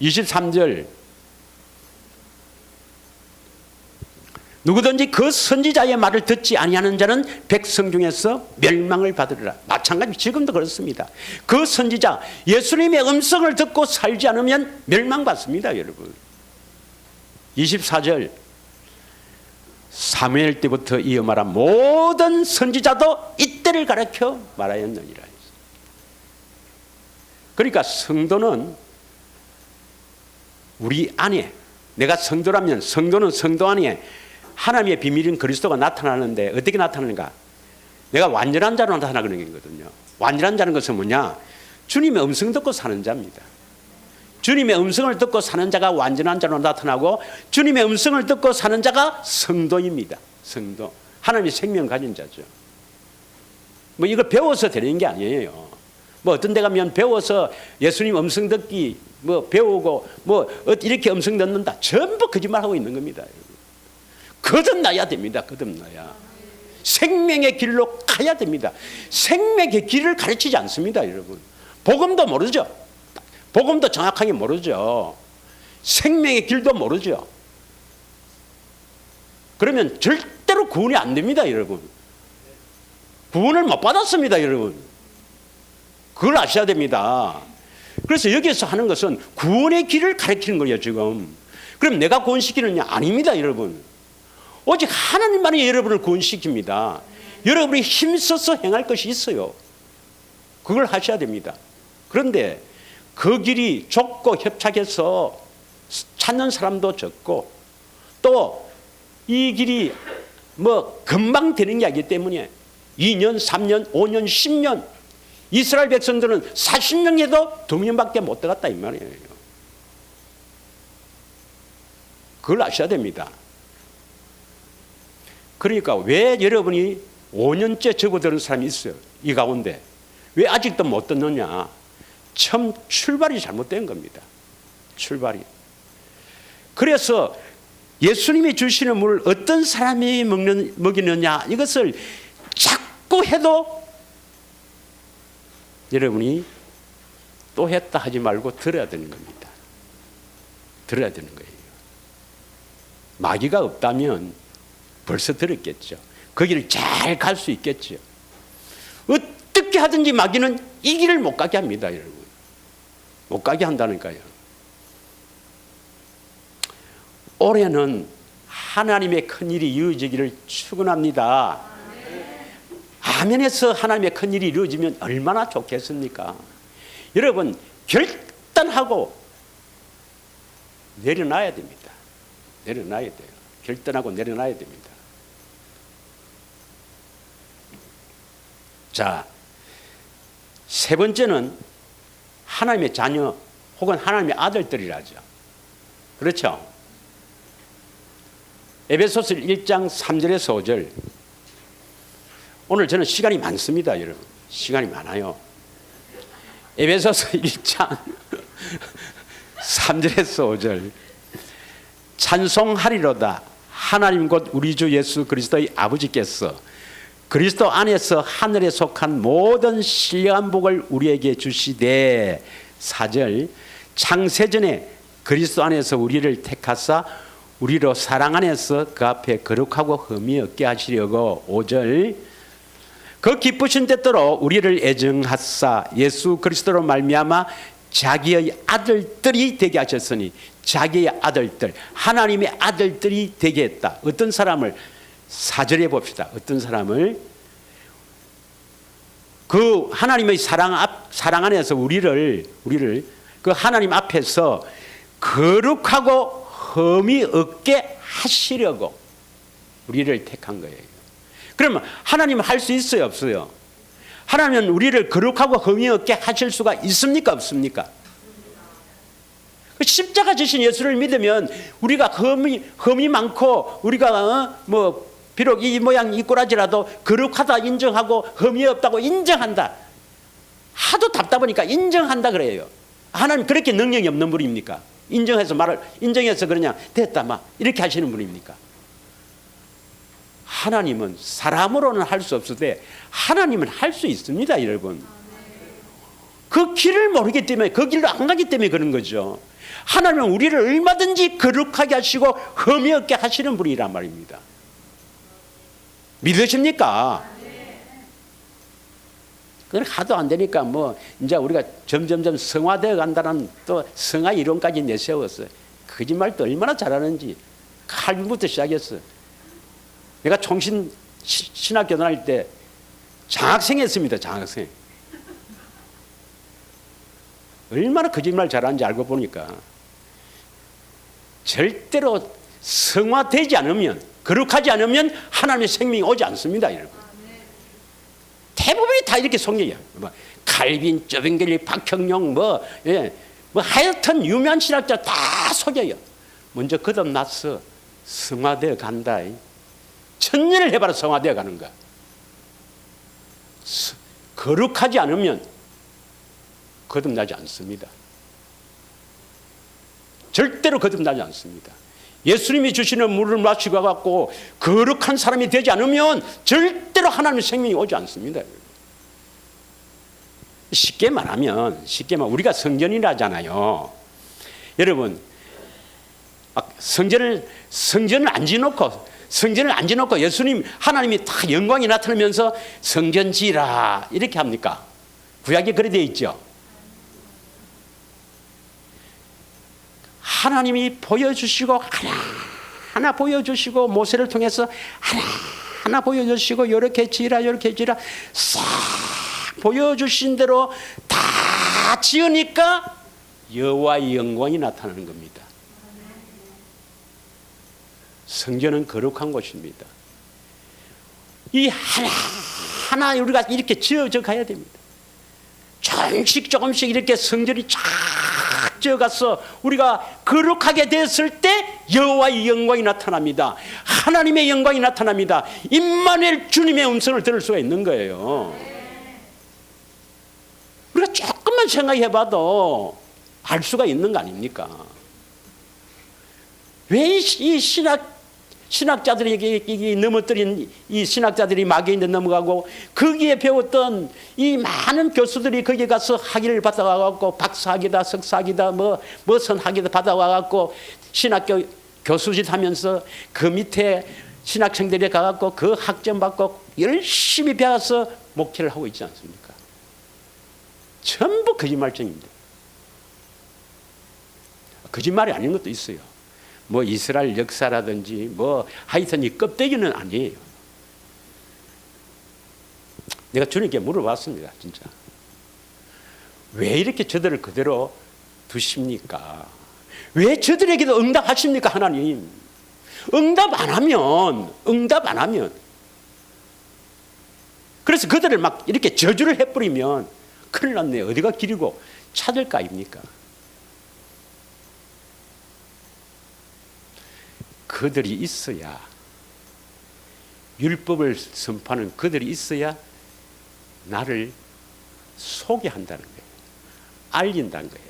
23절 누구든지 그 선지자의 말을 듣지 아니하는 자는 백성 중에서 멸망을 받으리라. 마찬가지 지금도 그렇습니다. 그 선지자 예수님의 음성을 듣고 살지 않으면 멸망받습니다, 여러분. 24절 사무엘 때부터 이어 말한 모든 선지자도 이때를 가르쳐 말하였느니라. 그러니까 성도는 우리 안에, 내가 성도라면 성도는 성도 안에 하나님의 비밀인 그리스도가 나타나는데 어떻게 나타나는가? 내가 완전한 자로 나타나는 거거든요. 완전한 자는 것은 뭐냐? 주님의 음성 듣고 사는 자입니다. 주님의 음성을 듣고 사는 자가 완전한 자로 나타나고 주님의 음성을 듣고 사는 자가 성도입니다. 성도. 하나님의 생명 가진 자죠. 뭐 이걸 배워서 되는 게 아니에요. 뭐 어떤 데 가면 배워서 예수님 음성 듣기 뭐 배우고 뭐 이렇게 음성 듣는다. 전부 거짓말하고 있는 겁니다. 거듭나야 됩니다. 거듭나야. 생명의 길로 가야 됩니다. 생명의 길을 가르치지 않습니다, 여러분. 복음도 모르죠. 복음도 정확하게 모르죠. 생명의 길도 모르죠. 그러면 절대로 구원이 안 됩니다, 여러분. 구원을 못 받았습니다, 여러분. 그걸 아셔야 됩니다. 그래서 여기서 하는 것은 구원의 길을 가르치는 거예요, 지금. 그럼 내가 구원시키느냐? 아닙니다, 여러분. 오직 하나님만이 여러분을 구원시킵니다. 여러분이 힘써서 행할 것이 있어요. 그걸 하셔야 됩니다. 그런데 그 길이 좁고 협착해서 찾는 사람도 적고 또 이 길이 뭐 금방 되는 게 아니기 때문에 2년, 3년, 5년, 10년 이스라엘 백성들은 40년 해도 2년밖에 못 들어갔다 이 말이에요. 그걸 아셔야 됩니다. 그러니까 왜 여러분이 5년째 접어드는 사람이 있어요. 이 가운데. 왜 아직도 못 듣느냐. 처음 출발이 잘못된 겁니다. 출발이. 그래서 예수님이 주시는 물을 어떤 사람이 먹이느냐 이것을 자꾸 해도 여러분이 또 했다 하지 말고 들어야 되는 겁니다. 들어야 되는 거예요. 마귀가 없다면 벌써 들었겠죠. 거기를 잘 갈 수 있겠죠. 어떻게 하든지 마귀는 이 길을 못 가게 합니다, 여러분. 못 가게 한다니까요. 올해는 하나님의 큰일이 이루어지기를 축원합니다. 아멘에서 하나님의 큰일이 이루어지면 얼마나 좋겠습니까? 여러분 결단하고 내려놔야 됩니다. 내려놔야 돼요. 결단하고 내려놔야 됩니다. 자, 세 번째는 하나님의 자녀 혹은 하나님의 아들들이라죠. 그렇죠? 에베소서 1장 3절에서 5절. 오늘 저는 시간이 많습니다, 여러분. 시간이 많아요. 에베소서 1장 3절에서 5절. 찬송하리로다. 하나님 곧 우리 주 예수 그리스도의 아버지께서 그리스도 안에서 하늘에 속한 모든 신령한 복을 우리에게 주시되 4절 창세전에 그리스도 안에서 우리를 택하사 우리로 사랑 안에서 그 앞에 거룩하고 흠이 없게 하시려고 5절 그 기쁘신 때대로 우리를 애정하사 예수 그리스도로 말미암아 자기의 아들들이 되게 하셨으니 자기의 아들들 하나님의 아들들이 되게 했다. 어떤 사람을 4절에 봅시다. 어떤 사람을 그 하나님의 사랑 안에서 우리를 그 하나님 앞에서 거룩하고 흠이 없게 하시려고 우리를 택한 거예요. 그러면 하나님은 할 수 있어요, 없어요? 하나님은 우리를 거룩하고 흠이 없게 하실 수가 있습니까, 없습니까? 십자가 지신 예수를 믿으면 우리가 흠이 많고 우리가 뭐 비록 이 모양 이 꼬라지라도 거룩하다 인정하고 흠이 없다고 인정한다. 하도 답답하니까 인정한다 그래요. 하나님 그렇게 능력이 없는 분입니까? 인정해서 그냥 됐다 막 이렇게 하시는 분입니까? 하나님은 사람으로는 할 수 없을 하나님은 할 수 있습니다, 여러분. 그 길을 모르기 때문에 그 길로 안 가기 때문에 그런 거죠. 하나님은 우리를 얼마든지 거룩하게 하시고 흠이 없게 하시는 분이란 말입니다. 믿으십니까? 그건 하도 안 되니까 뭐 이제 우리가 점점점 성화되어 간다는 또 성화 이론까지 내세웠어요. 거짓말도 얼마나 잘하는지 칼빈부터 시작했어. 내가 총신 신학교 다닐 때 장학생이었습니다. 장학생. 얼마나 거짓말 잘하는지 알고 보니까 절대로 성화되지 않으면, 거룩하지 않으면 하나님의 생명이 오지 않습니다. 여러분. 대부분이 다 이렇게 속여요. 뭐 칼빈, 쪼뱅겔리, 박형용 뭐 하여튼 유명한 신학자 다 속여요. 먼저 거듭나서 성화되어 간다. 천년을 해봐라 성화되어 가는 거야. 거룩하지 않으면 거듭나지 않습니다. 절대로 거듭나지 않습니다. 예수님이 주시는 물을 마시고 갖고 거룩한 사람이 되지 않으면 절대로 하나님의 생명이 오지 않습니다. 쉽게 말하면 우리가 성전이라잖아요. 여러분, 성전을 안 지놓고 예수님 하나님이 다 영광이 나타나면서 성전 지라 이렇게 합니까? 구약에 그래 되어 있죠. 하나님이 보여주시고 하나 보여주시고 모세를 통해서 하나 보여주시고 이렇게 지라 싹 보여주신 대로 다 지으니까 여호와의 영광이 나타나는 겁니다. 성전은 거룩한 곳입니다. 이 하나 우리가 이렇게 지어져 가야 됩니다. 조금씩 이렇게 성전이 쫙 지어가서 우리가 거룩하게 됐을 때 여호와의 영광이 나타납니다. 하나님의 영광이 나타납니다. 임마누엘 주님의 음성을 들을 수가 있는 거예요. 우리가 조금만 생각해봐도 알 수가 있는 거 아닙니까? 왜 이 신학자들에게 넘어뜨린 이 신학자들이 마귀인데 넘어가고 거기에 배웠던 이 많은 교수들이 거기에 가서 학위를 받아와갖고 박사학위다 석사학위다 무슨 학위도 받아와갖고 신학교 교수짓 하면서 그 밑에 신학생들이 가갖고 그 학점 받고 열심히 배워서 목회를 하고 있지 않습니까? 전부 거짓말쟁입니다. 거짓말이 아닌 것도 있어요. 뭐 이스라엘 역사라든지 뭐 하여튼 이 껍데기는 아니에요. 내가 주님께 물어봤습니다. 진짜 왜 이렇게 저들을 그대로 두십니까? 왜 저들에게도 응답하십니까? 하나님 응답 안 하면 그래서 그들을 막 이렇게 저주를 해버리면 큰일 났네. 어디가 길이고 찾을까 아닙니까? 그들이 있어야, 율법을 선포하는 그들이 있어야 나를 소개한다는 거예요. 알린다는 거예요.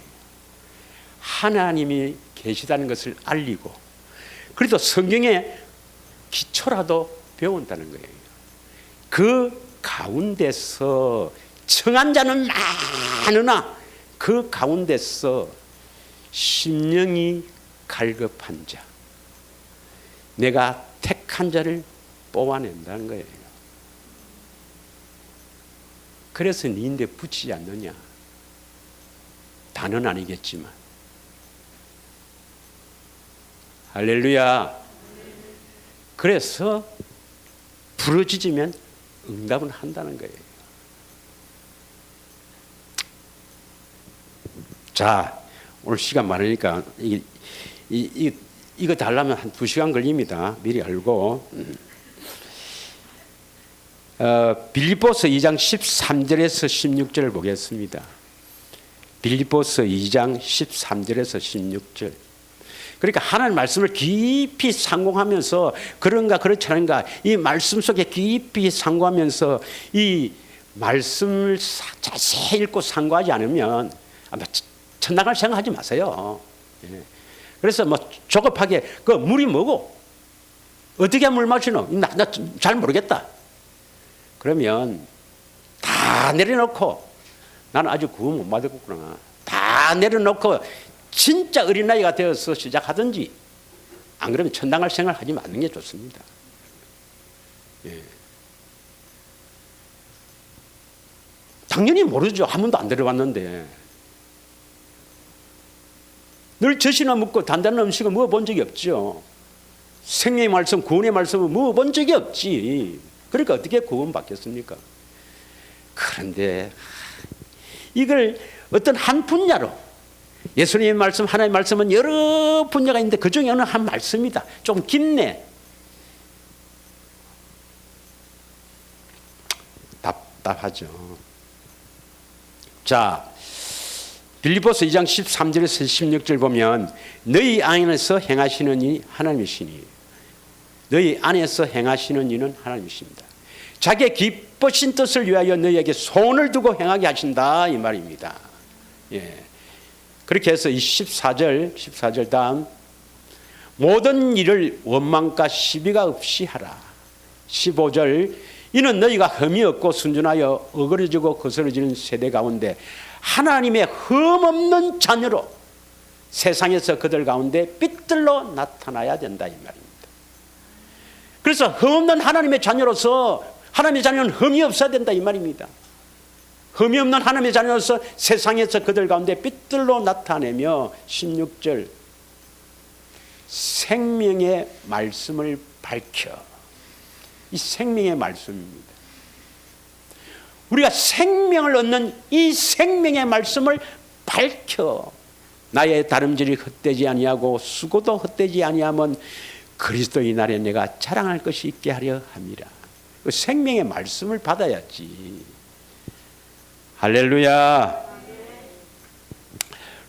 하나님이 계시다는 것을 알리고, 그래도 성경의 기초라도 배운다는 거예요. 그 가운데서 청한 자는 많으나 그 가운데서 심령이 갈급한 자, 내가 택한 자를 뽑아낸다는 거예요. 그래서 니인데 붙이지 않느냐? 다는 아니겠지만. 할렐루야. 그래서 부르짖으면 응답은 한다는 거예요. 자, 오늘 시간 많으니까 이거 달라면 한 2시간 걸립니다. 미리 알고. 빌립보서 2장 13절에서 16절을 보겠습니다. 빌립보서 2장 13절에서 16절. 그러니까 하나님 말씀을 깊이 상고하면서 그런가 그렇지 않은가 이 말씀 속에 깊이 상고하면서 이 말씀을 자세히 읽고 상고하지 않으면 아마 천당할 생각하지 마세요. 그래서 뭐 조급하게 그 물이 뭐고 어떻게 물 마시노? 나 잘 모르겠다. 그러면 다 내려놓고 나는 아직 구원 못 받았구나. 다 내려놓고 진짜 어린아이가 되어서 시작하든지, 안 그러면 천당 갈 생각을 하지 않는 게 좋습니다. 예. 당연히 모르죠. 한 번도 안 들어봤는데. 늘 젖이나 먹고 단단한 음식을 먹어본 적이 없죠. 생명의 말씀, 구원의 말씀을 먹어본 적이 없지. 그러니까 어떻게 구원받겠습니까? 그런데 이걸 어떤 한 분야로, 예수님의 말씀, 하나님의 말씀은 여러 분야가 있는데 그 중에 어느 한 말씀이다. 좀 깊네. 답답하죠. 자, 빌립보서 2장 13절에서 16절 보면 너희 안에서 행하시는 이 하나님이시니, 너희 안에서 행하시는 이는 하나님이십니다. 자기의 기쁘신 뜻을 위하여 너희에게 손을 두고 행하게 하신다, 이 말입니다. 예. 그렇게 해서 이 14절 다음, 모든 일을 원망과 시비가 없이 하라. 15절, 이는 너희가 흠이 없고 순전하여 어그러지고 거스러지는 세대 가운데 하나님의 흠없는 자녀로 세상에서 그들 가운데 빛들로 나타나야 된다, 이 말입니다. 그래서 흠없는 하나님의 자녀로서, 하나님의 자녀는 흠이 없어야 된다, 이 말입니다. 흠이 없는 하나님의 자녀로서 세상에서 그들 가운데 빛들로 나타내며, 16절, 생명의 말씀을 밝혀. 이 생명의 말씀입니다. 우리가 생명을 얻는 이 생명의 말씀을 밝혀. 나의 다름질이 헛되지 아니하고 수고도 헛되지 아니하면 그리스도의 날에 내가 자랑할 것이 있게 하려 함이라. 그 생명의 말씀을 받아야지. 할렐루야.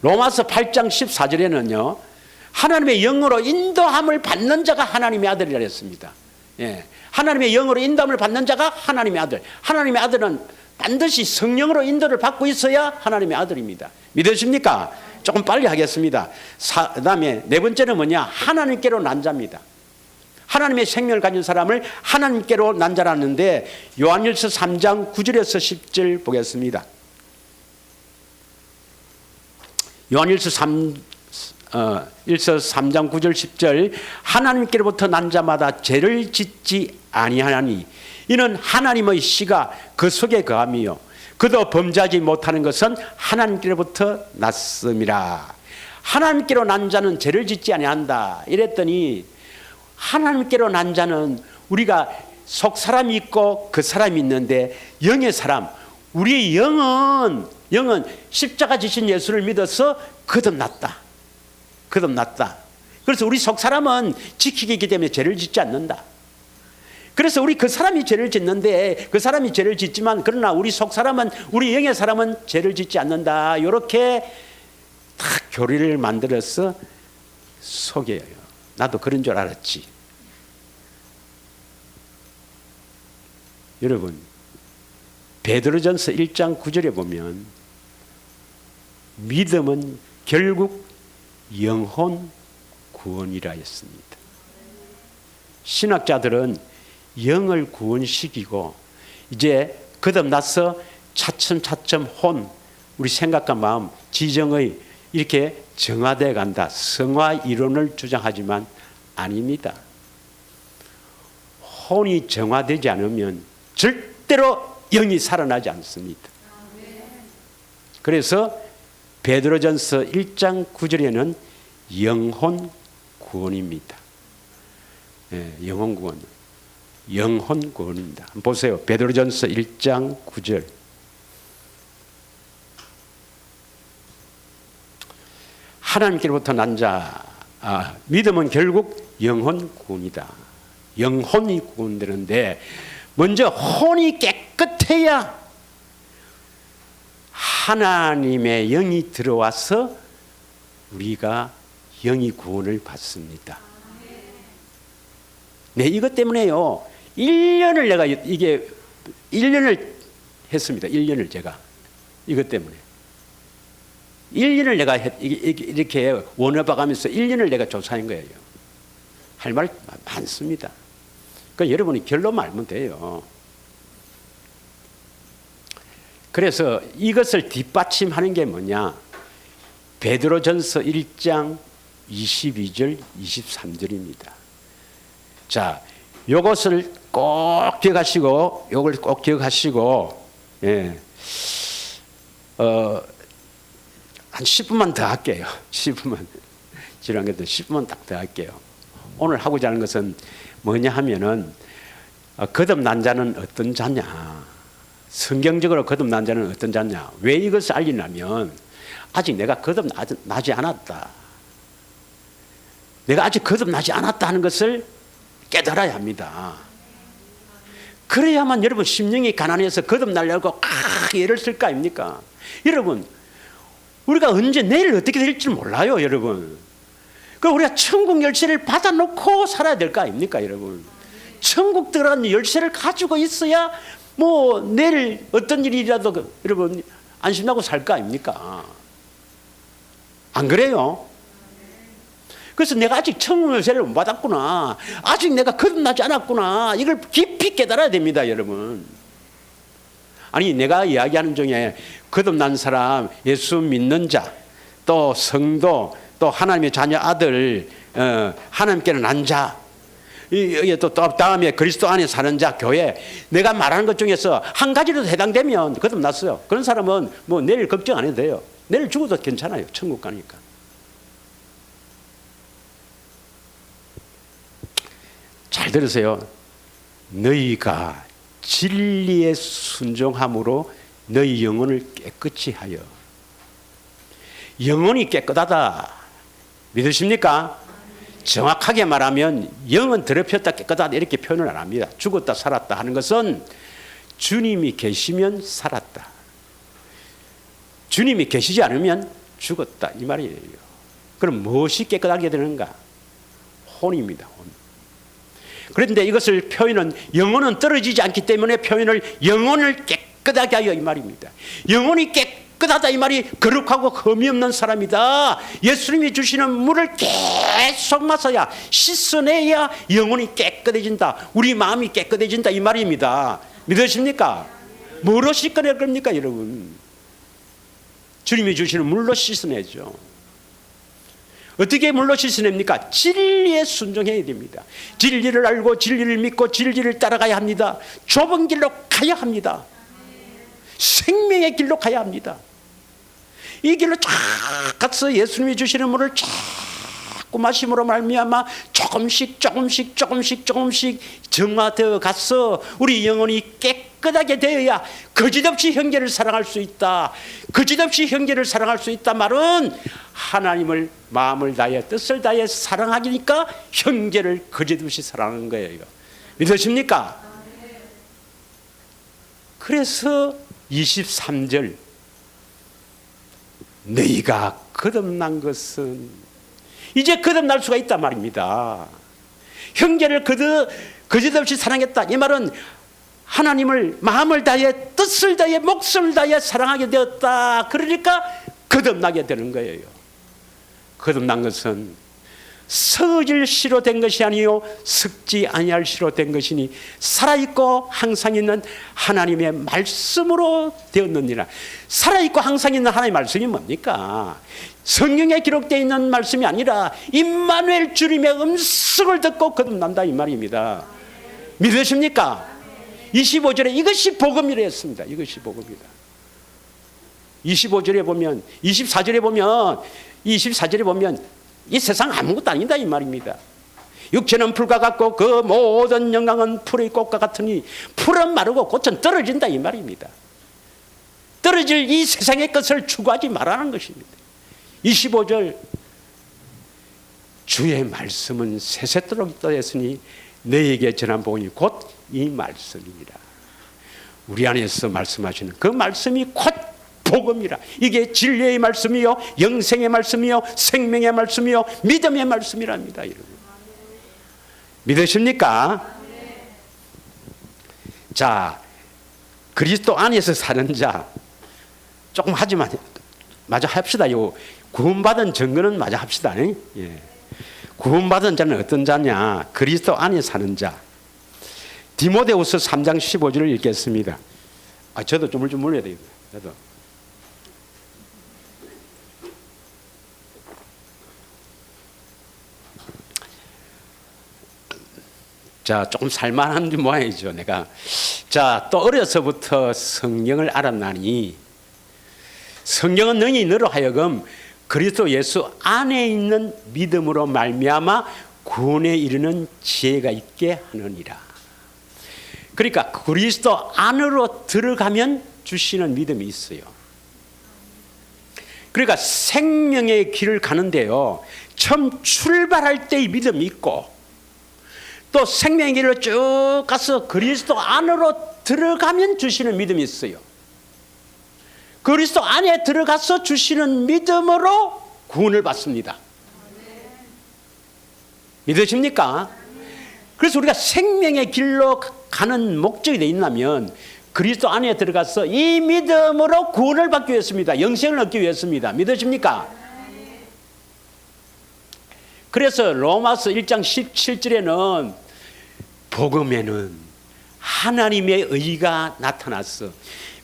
로마서 8장 14절에는요, 하나님의 영으로 인도함을 받는 자가 하나님의 아들이라 했습니다. 예. 하나님의 영으로 인도함을 받는 자가 하나님의 아들. 하나님의 아들은 반드시 성령으로 인도를 받고 있어야 하나님의 아들입니다. 믿으십니까? 조금 빨리 하겠습니다. 그 다음에 네 번째는 뭐냐? 하나님께로 난 자입니다. 하나님의 생명을 가진 사람을 하나님께로 난 자라는데, 요한일서 3장 9절에서 10절 보겠습니다. 요한일서 3장 9절 10절, 하나님께로부터 난 자마다 죄를 짓지 아니하나니 이는 하나님의 씨가 그 속에 거함이요 그도 범죄하지 못하는 것은 하나님께로부터 났음이라. 하나님께로 난 자는 죄를 짓지 아니한다 이랬더니, 하나님께로 난 자는 우리가 속 사람이 있고 그 사람이 있는데, 영의 사람, 우리의 영은 십자가 지신 예수를 믿어서 거듭났다. 거듭났다. 그래서 우리 속 사람은 지키기 있기 때문에 죄를 짓지 않는다. 그래서 우리 그 사람이 죄를 짓는데, 그 사람이 죄를 짓지만 그러나 우리 속 사람은, 우리 영의 사람은 죄를 짓지 않는다. 이렇게 다 교리를 만들어서 속여요. 나도 그런 줄 알았지. 여러분, 베드로전서 1장 9절에 보면 믿음은 결국 영혼 구원이라 했습니다. 신학자들은 영을 구원시키고 이제 거듭나서 차츰차츰 혼, 우리 생각과 마음, 지정의 이렇게 정화되어 간다. 성화 이론을 주장하지만 아닙니다. 혼이 정화되지 않으면 절대로 영이 살아나지 않습니다. 그래서 베드로전서 1장 9절에는 영혼 구원입니다. 네, 영혼 구원. 영혼 구원입니다. 한번 보세요. 베드로전서 1장 9절. 하나님께로부터 난 자, 믿음은 결국 영혼 구원이다. 영혼이 구원되는데 먼저 혼이 깨끗해야 하나님의 영이 들어와서 우리가 영이 구원을 받습니다. 네, 이것 때문에요. 1년을 내가 1년을 했습니다. 1년을 제가 이것 때문에 1년을 내가 이렇게 원어박하면서 1년을 내가 조사한 거예요. 할 말 많습니다. 그러니까 여러분이 결론만 알면 돼요. 그래서 이것을 뒷받침하는 게 뭐냐? 베드로전서 1장 22절 23절입니다. 자, 요것을 꼭 기억하시고, 요걸 꼭 기억하시고, 예. 한 10분만 더 할게요. 10분만. 지난 것도 10분만 딱 더 할게요. 오늘 하고자 하는 것은 뭐냐 하면은, 거듭난 자는 어떤 자냐. 성경적으로 거듭난 자는 어떤 자냐. 왜 이것을 알리냐면, 아직 내가 거듭나지 않았다. 내가 아직 거듭나지 않았다 하는 것을 깨달아야 합니다. 그래야만 여러분 심령이 가난해서 거듭나려고 애를 쓸 거 아닙니까? 여러분, 우리가 언제 내일 어떻게 될지 몰라요, 여러분. 우리가 천국 열쇠를 받아놓고 살아야 될 거 아닙니까, 여러분? 천국 들어간 열쇠를 가지고 있어야 뭐 내일 어떤 일이라도 여러분 안심하고 살 거 아닙니까? 안 그래요? 그래서 내가 아직 천국 열쇠를 못 받았구나. 아직 내가 거듭나지 않았구나. 이걸 깊이 깨달아야 됩니다, 여러분. 아니, 내가 이야기하는 중에 거듭난 사람, 예수 믿는 자, 또 성도, 또 하나님의 자녀 아들, 하나님께는 난 자, 또 다음에 그리스도 안에 사는 자, 교회, 내가 말하는 것 중에서 한 가지라도 해당되면 거듭났어요. 그런 사람은 뭐 내일 걱정 안 해도 돼요. 내일 죽어도 괜찮아요. 천국 가니까. 잘 들으세요. 너희가 진리에 순종함으로 너희 영혼을 깨끗이 하여. 영혼이 깨끗하다. 믿으십니까? 정확하게 말하면 영은 더럽혔다 깨끗하다 이렇게 표현을 안 합니다. 죽었다 살았다 하는 것은 주님이 계시면 살았다. 주님이 계시지 않으면 죽었다 이 말이에요. 그럼 무엇이 깨끗하게 되는가? 혼입니다. 혼. 그런데 이것을 표현은 영혼은 떨어지지 않기 때문에 표현을 영혼을 깨끗하게 하여 이 말입니다. 영혼이 깨끗하다 이 말이 거룩하고 흠이 없는 사람이다. 예수님이 주시는 물을 계속 마셔야 씻어내야 영혼이 깨끗해진다. 우리 마음이 깨끗해진다 이 말입니다. 믿으십니까? 뭐로 씻어낼 겁니까 여러분? 주님이 주시는 물로 씻어내죠. 어떻게 물로 씻어냅니까? 진리에 순종해야 됩니다. 진리를 알고 진리를 믿고 진리를 따라가야 합니다. 좁은 길로 가야 합니다. 생명의 길로 가야 합니다. 이 길로 쫙 가서 예수님이 주시는 물을 자꾸 마심으로 말미암아 조금씩 정화되어 가서 우리 영혼이 깨끗하게 되어야 거짓없이 형제를 사랑할 수 있다. 거짓없이 형제를 사랑할 수 있다 말은 하나님을 마음을 다해 뜻을 다해 사랑하니까 형제를 거짓없이 사랑하는 거예요. 믿으십니까? 그래서 23절 너희가 거듭난 것은 이제 거듭날 수가 있단 말입니다. 형제를 거짓없이 사랑했다 이 말은 하나님을 마음을 다해 뜻을 다해 목숨을 다해 사랑하게 되었다. 그러니까 거듭나게 되는 거예요. 거듭난 것은 썩을 씨로 된 것이 아니요 썩지 아니할 씨로 된 것이니 살아있고 항상 있는 하나님의 말씀으로 되었느니라. 살아있고 항상 있는 하나님의 말씀이 뭡니까? 성경에 기록되어 있는 말씀이 아니라 임마누엘 주님의 음성을 듣고 거듭난다 이 말입니다. 믿으십니까? 25절에 이것이 복음이라 했습니다. 이것이 복음이다. 25절에 보면 24절에 보면 이 세상 아무것도 아니다 이 말입니다. 육체는 풀과 같고 그 모든 영광은 풀의 꽃과 같으니 풀은 마르고 꽃은 떨어진다 이 말입니다. 떨어질 이 세상의 것을 추구하지 말라는 것입니다. 25절 주의 말씀은 세세토록 있다 했으니 너에게 전한 복음이 곧 이 말씀이니라. 우리 안에서 말씀하시는 그 말씀이 곧 복음이라. 이게 진리의 말씀이요 영생의 말씀이요 생명의 말씀이요 믿음의 말씀이랍니다. 여러분 믿으십니까? 자, 그리스도 안에서 사는 자 조금 하지만 마저 합시다. 요 구원받은 증거는 마저 합시다. 예. 구원받은 자는 어떤 자냐? 그리스도 안에 사는 자. 디모데후서 3장 15절을 읽겠습니다. 저도 좀 물려야 되겠다. 저도. 자, 조금 살만한 모양이죠, 내가. 자, 또 어려서부터 성경을 알았나니 성경은 능히 너로 하여금 그리스도 예수 안에 있는 믿음으로 말미암아 구원에 이르는 지혜가 있게 하느니라. 그러니까 그리스도 안으로 들어가면 주시는 믿음이 있어요. 그러니까 생명의 길을 가는데요, 처음 출발할 때의 믿음이 있고 또 생명의 길을 쭉 가서 그리스도 안으로 들어가면 주시는 믿음이 있어요. 그리스도 안에 들어가서 주시는 믿음으로 구원을 받습니다. 믿으십니까? 그래서 우리가 생명의 길로 가는 목적이 되어 있다면 그리스도 안에 들어가서 이 믿음으로 구원을 받기 위해서입니다. 영생을 얻기 위해서입니다. 믿으십니까? 그래서 로마서 1장 17절에는 복음에는 하나님의 의가 나타났어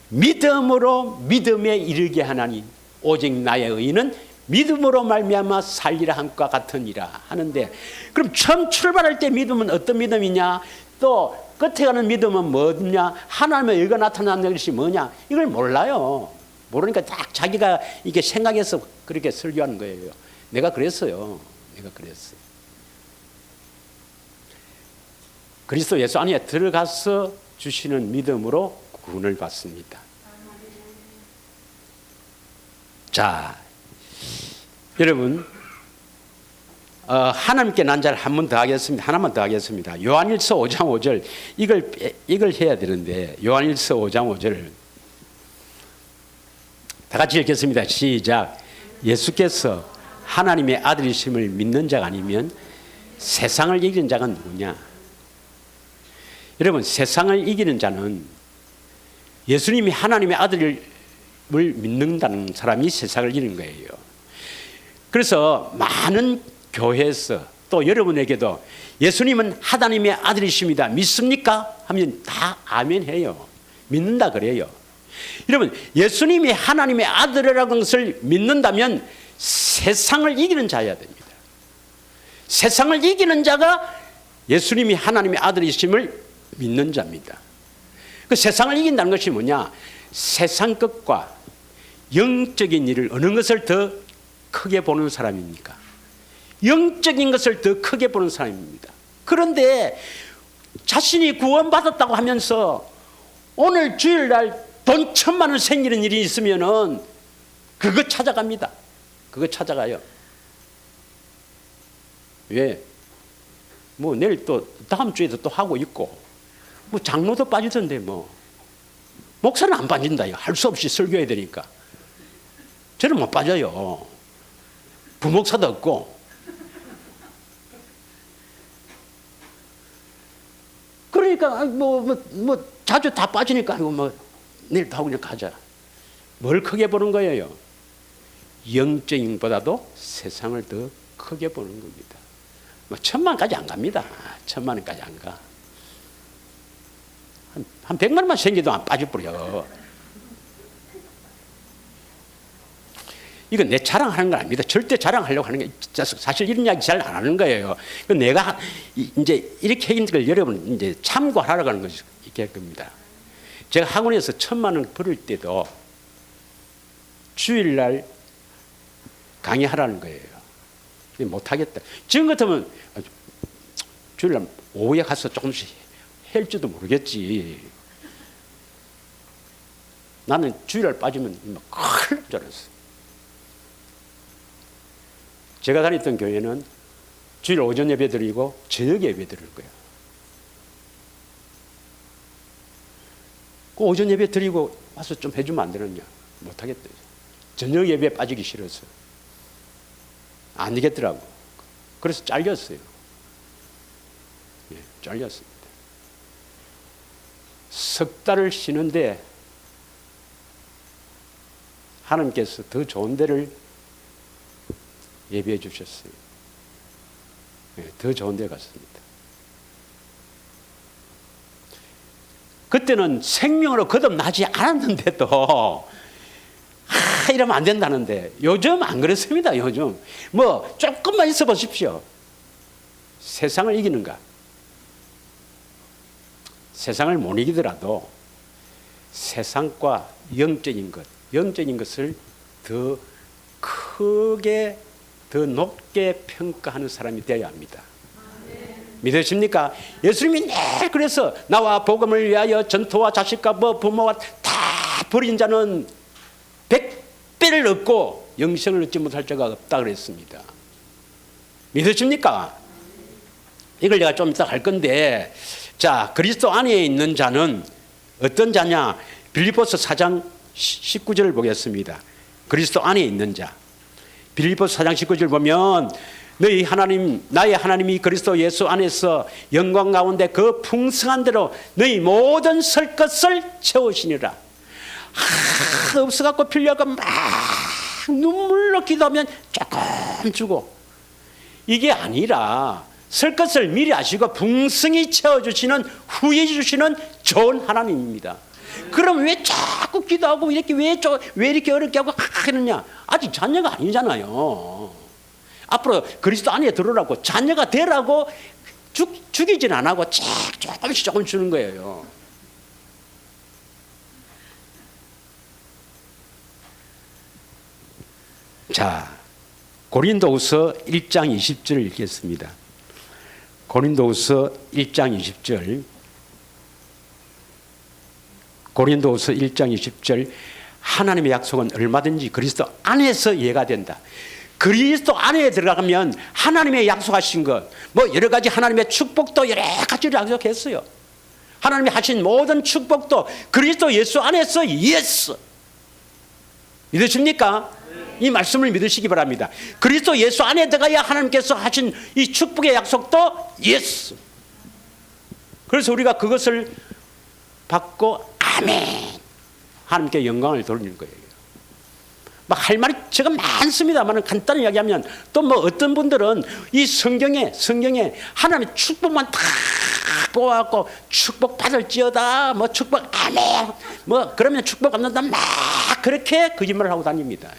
믿음으로 믿음에 이르게 하나니 오직 나의 의는 믿음으로 말미암아 살리라 함과 같으니라 하는데, 그럼 처음 출발할 때 믿음은 어떤 믿음이냐, 또 끝에 가는 믿음은 뭐냐, 하나님의 의가 나타나는 것이 뭐냐, 이걸 몰라요. 모르니까 딱 자기가 이게 생각해서 그렇게 설교하는 거예요. 내가 그랬어요. 내가 그랬어요. 그리스도 예수 안에 들어가서 주시는 믿음으로 구원을 받습니다. 자, 여러분, 하나님께 난 자를 한 번 더 하겠습니다. 하나만 더 하겠습니다. 요한일서 5장 5절 이걸 해야 되는데, 요한일서 5장 5절 다 같이 읽겠습니다. 시작. 예수께서 하나님의 아들이심을 믿는 자가 아니면 세상을 이기는 자가 누구냐? 여러분, 세상을 이기는 자는 예수님이 하나님의 아들을 믿는다는 사람이 세상을 이기는 거예요. 그래서 많은 교회에서 또 여러분에게도 예수님은 하나님의 아들이십니다, 믿습니까? 하면 다 아멘 해요. 믿는다 그래요. 여러분, 예수님이 하나님의 아들이라는 것을 믿는다면 세상을 이기는 자여야 됩니다. 세상을 이기는 자가 예수님이 하나님의 아들이심을 믿는 자입니다. 그 세상을 이긴다는 것이 뭐냐? 세상 것과 영적인 일을 어느 것을 더 크게 보는 사람입니까? 영적인 것을 더 크게 보는 사람입니다. 그런데 자신이 구원받았다고 하면서 오늘 주일날 돈 1,000만 원 생기는 일이 있으면은 그거 찾아갑니다. 그거 찾아가요. 왜? 뭐 내일 또 다음 주에도 또 하고 있고, 뭐 장로도 빠지던데 뭐 목사는 안 빠진다. 할 수 없이 설교해야 되니까. 저는 못 빠져요. 부목사도 없고. 그러니까 뭐 자주 다 빠지니까 뭐 내일 다 그냥 가자. 뭘 크게 보는 거예요? 영적인 보다도 세상을 더 크게 보는 겁니다. 뭐 1,000만까지 안 갑니다. 1,000만 원까지 안 가. 한 100만 원만 생겨도 안 빠져버려. 이건 내 자랑하는 건 아닙니다. 절대 자랑하려고 하는 게 사실 이런 이야기 잘 안 하는 거예요. 내가 이제 이렇게 했는 걸 여러분 이제 참고하라고 하는 것이 이렇게 겁니다. 제가 학원에서 1,000만 원 벌을 때도 주일날 강의하라는 거예요. 못하겠다. 지금 같으면 주일날 오후에 가서 조금씩 할지도 모르겠지. 나는 주일날 빠지면 큰일 날 줄 알았어. 제가 다녔던 교회는 주일 오전 예배 드리고 저녁 예배 드릴 거예요. 그 오전 예배 드리고 와서 좀 해주면 안 되느냐? 못하겠다. 저녁 예배 빠지기 싫어서. 안 되겠더라고. 그래서 잘렸어요. 예, 잘렸습니다. 석 달을 쉬는데 하나님께서 더 좋은 데를 예비해 주셨어요. 예, 더 좋은 데 갔습니다. 그때는 생명으로 거듭나지 않았는데도 이러면 안 된다는데, 요즘 안 그렇습니다. 요즘 뭐 조금만 있어 보십시오. 세상을 이기는가? 세상을 못 이기더라도 세상과 영적인 것을 더 크게, 더 높게 평가하는 사람이 되어야 합니다. 믿으십니까? 예수님이 늘 그래서 나와 복음을 위하여 전토와 자식과 부모와 다 버린 자는 100배를 얻고 영생을 얻지 못할 자가 없다 그랬습니다. 믿으십니까? 이걸 내가 좀 이따 할 건데, 자, 그리스도 안에 있는 자는 어떤 자냐? 빌립보서 4장 19절을 보겠습니다. 그리스도 안에 있는 자. 빌립보서 4장 19절 보면 너희 하나님, 나의 하나님이 그리스도 예수 안에서 영광 가운데 그 풍성한 대로 너희 모든 설 것을 채우시니라. 없어갖고 빌려가 막 눈물로 기도하면 조금 주고, 이게 아니라 설 것을 미리 아시고 풍성히 채워주시는, 후에 주시는 좋은 하나님입니다. 그럼 왜 자꾸 기도하고 이렇게 왜 이렇게 어렵게 하고 하느냐? 아직 자녀가 아니잖아요. 앞으로 그리스도 안에 들어오라고, 자녀가 되라고 죽이진 안 하고 조금씩 주는 거예요. 자, 고린도후서 1장 20절을 읽겠습니다. 고린도후서 1장 20절. 고린도후서 1장 20절. 하나님의 약속은 얼마든지 그리스도 안에서 이해가 된다. 그리스도 안에 들어가면 하나님의 약속하신 것, 뭐 여러 가지 하나님의 축복도 여러 가지를 약속했어요. 하나님이 하신 모든 축복도 그리스도 예수 안에서 예스. 믿으십니까? 이 말씀을 믿으시기 바랍니다. 그리스도 예수 안에 들어가야 하나님께서 하신 이 축복의 약속도 예스. 그래서 우리가 그것을 받고 아멘, 하나님께 영광을 돌리는 거예요. 막 할 말이 제가 많습니다만 간단히 이야기하면, 또 뭐 어떤 분들은 이 성경에 하나님의 축복만 다 뽑아갖고 축복 받을지어다, 뭐 축복 아멘, 뭐 그러면 축복 받는다, 막 그렇게 거짓말을 하고 다닙니다.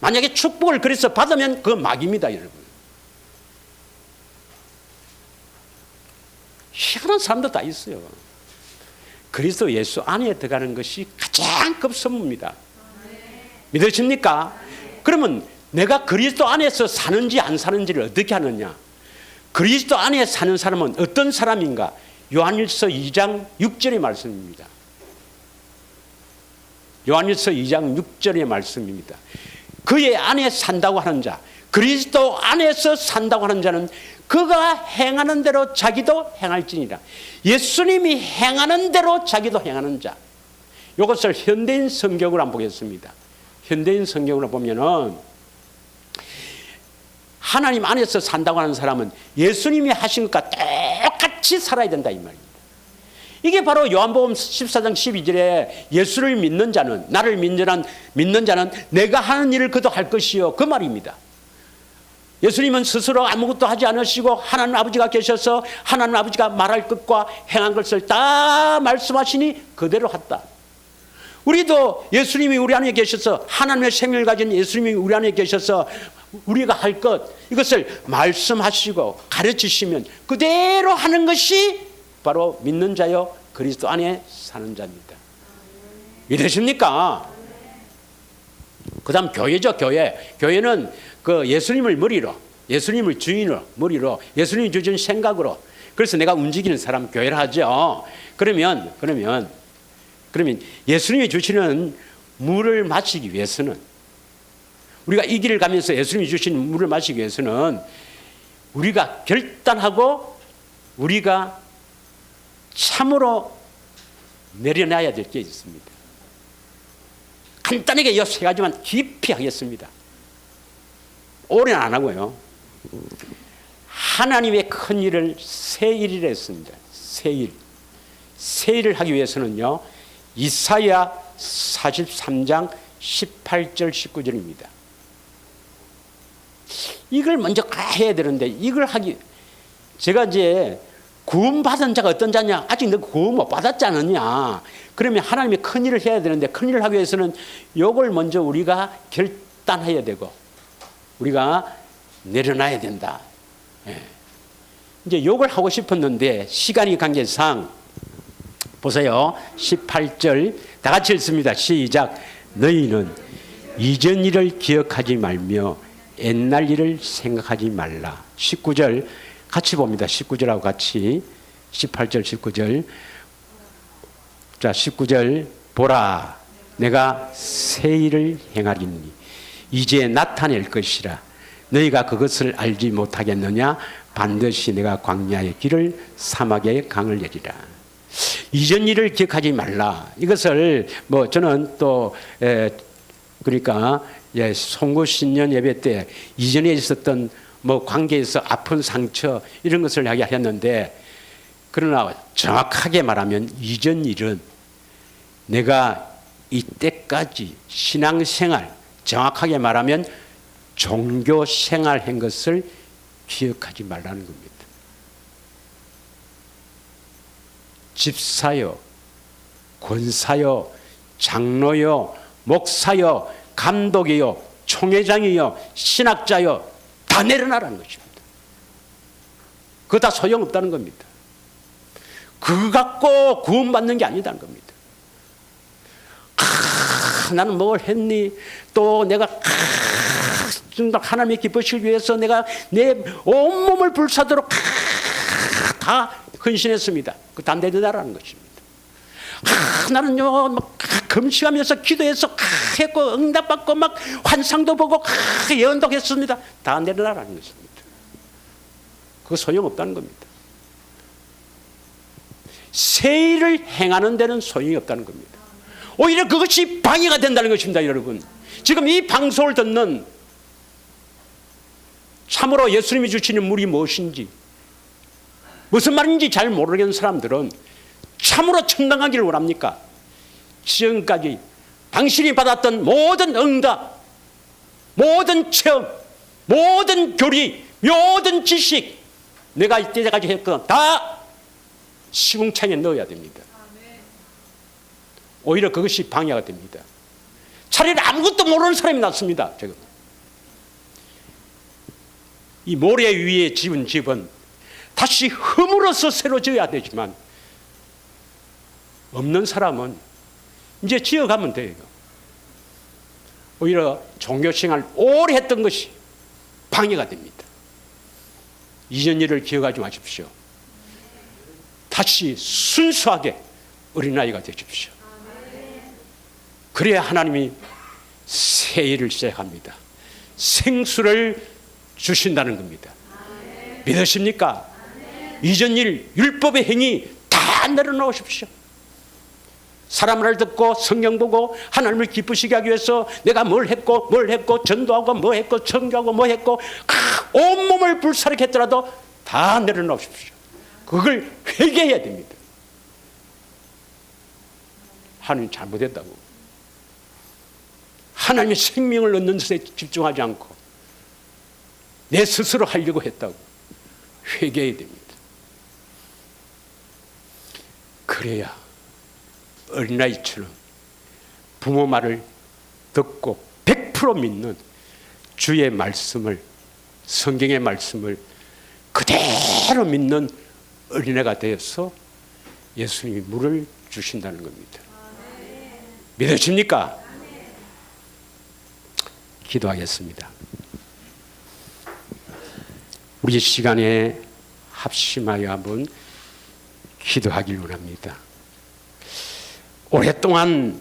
만약에 축복을 그래서 받으면 그건 막입니다, 여러분. 희한한 사람도 다 있어요. 그리스도 예수 안에 들어가는 것이 가장 급선무입니다. 믿으십니까? 그러면 내가 그리스도 안에서 사는지 안 사는지를 어떻게 하느냐? 그리스도 안에 사는 사람은 어떤 사람인가? 요한일서 2장 6절의 말씀입니다. 요한일서 2장 6절의 말씀입니다. 그의 안에 산다고 하는 자, 그리스도 안에서 산다고 하는 자는 그가 행하는 대로 자기도 행할지니라. 예수님이 행하는 대로 자기도 행하는 자. 이것을 현대인 성경으로 한번 보겠습니다. 현대인 성경으로 보면은 하나님 안에서 산다고 하는 사람은 예수님이 하신 것과 똑같이 살아야 된다, 이 말입니다. 이게 바로 요한복음 14장 12절에 예수를 믿는 자는, 나를 믿는 자는 내가 하는 일을 그도 할 것이요, 그 말입니다. 예수님은 스스로 아무것도 하지 않으시고 하나님 아버지가 계셔서 하나님 아버지가 말할 것과 행한 것을 다 말씀하시니 그대로 했다. 우리도 예수님이 우리 안에 계셔서, 하나님의 생명을 가진 예수님이 우리 안에 계셔서 우리가 할 것, 이것을 말씀하시고 가르치시면 그대로 하는 것이 바로 믿는 자요 그리스도 안에 사는 자입니다. 믿으십니까? 그 다음 교회죠. 교회는 그 예수님을 머리로, 예수님을 주인으로, 머리로, 예수님이 주신 생각으로, 그래서 내가 움직이는 사람 교회를 하죠. 그러면 예수님이 주시는 물을 마시기 위해서는, 우리가 이 길을 가면서 예수님이 주신 물을 마시기 위해서는 우리가 결단하고 우리가 참으로 내려놔야 될 게 있습니다. 간단하게 이 세 가지만 깊이 하겠습니다. 오래는 안 하고요. 하나님의 큰 일을 새 일이라 했습니다. 새 일. 새 일을 하기 위해서는요, 이사야 43장 18절 19절입니다. 이걸 먼저 해야 되는데, 이걸 하기, 제가 이제 구원받은 자가 어떤 자냐? 아직 너 구원 못 받았지 않느냐? 그러면 하나님이 큰 일을 해야 되는데, 큰 일을 하기 위해서는 이걸 먼저 우리가 결단해야 되고 우리가 내려놔야 된다. 예. 이제 욕을 하고 싶었는데 시간이 관계상 보세요. 18절 다 같이 읽습니다. 시작. 너희는 이전 일을 기억하지 말며 옛날 일을 생각하지 말라. 19절 같이 봅니다. 19절하고 같이 18절 19절. 자 19절 보라 내가 새 일을 행하리니 이제 나타낼 것이라 너희가 그것을 알지 못하겠느냐. 반드시 내가 광야의 길을 사막의 강을 내리라. 이전 일을 기억하지 말라. 이것을 뭐 저는 또 그러니까 송구신년 예배 때 이전에 있었던 뭐 관계에서 아픈 상처 이런 것을 이야기했는데, 그러나 정확하게 말하면 이전 일은 내가 이때까지 신앙생활, 정확하게 말하면 종교 생활한 것을 기억하지 말라는 겁니다. 집사요, 권사요, 장로요, 목사요, 감독이요, 총회장이요, 신학자요, 다 내려놔라는 것입니다. 그거 다 소용없다는 겁니다. 그거 갖고 구원받는 게 아니다는 겁니다. 나는 뭘 했니? 또 내가 하나님의 기쁘시기 위해서 내가 내 온몸을 불사도록 다 헌신했습니다. 그 다 내려놔라는 것입니다. 나는요 막 금식하면서 기도해서 했고 응답받고 막 환상도 보고 예언도 했습니다. 다 내려놔라는 것입니다. 그거 소용없다는 겁니다. 새 일을 행하는 데는 소용이 없다는 겁니다. 오히려 그것이 방해가 된다는 것입니다. 여러분, 지금 이 방송을 듣는 참으로 예수님이 주시는 물이 무엇인지, 무슨 말인지 잘 모르는 사람들은 참으로 천당 가기를 원합니까? 지금까지 당신이 받았던 모든 응답, 모든 체험, 모든 교리, 모든 지식, 내가 이때까지 했던 다 시궁창에 넣어야 됩니다. 오히려 그것이 방해가 됩니다. 차라리 아무것도 모르는 사람이 낫습니다. 지금 이 모래 위에 지은 집은 다시 허물어서 새로 지어야 되지만, 없는 사람은 이제 지어가면 돼요. 오히려 종교생활 오래 했던 것이 방해가 됩니다. 이전 일을 기억하지 마십시오. 다시 순수하게 어린아이가 되십시오. 그래야 하나님이 새 일을 시작합니다. 생수를 주신다는 겁니다. 믿으십니까? 이전 일, 율법의 행위 다 내려놓으십시오. 사람을 듣고 성경 보고 하나님을 기쁘시게 하기 위해서 내가 뭘 했고 전도하고 뭐 했고 청교하고 뭐 했고 온몸을 불사르게 했더라도 다 내려놓으십시오. 그걸 회개해야 됩니다. 하나님 잘못했다고. 하나님의 생명을 얻는 것에 집중하지 않고 내 스스로 하려고 했다고. 회개해야 됩니다. 그래야 어린아이처럼 부모 말을 듣고 100% 믿는 주의 말씀을, 성경의 말씀을 그대로 믿는 어린애가 되어서 예수님이 물을 주신다는 겁니다. 믿으십니까? 기도하겠습니다. 우리 시간에 합심하여 한번 기도하길 원합니다. 오랫동안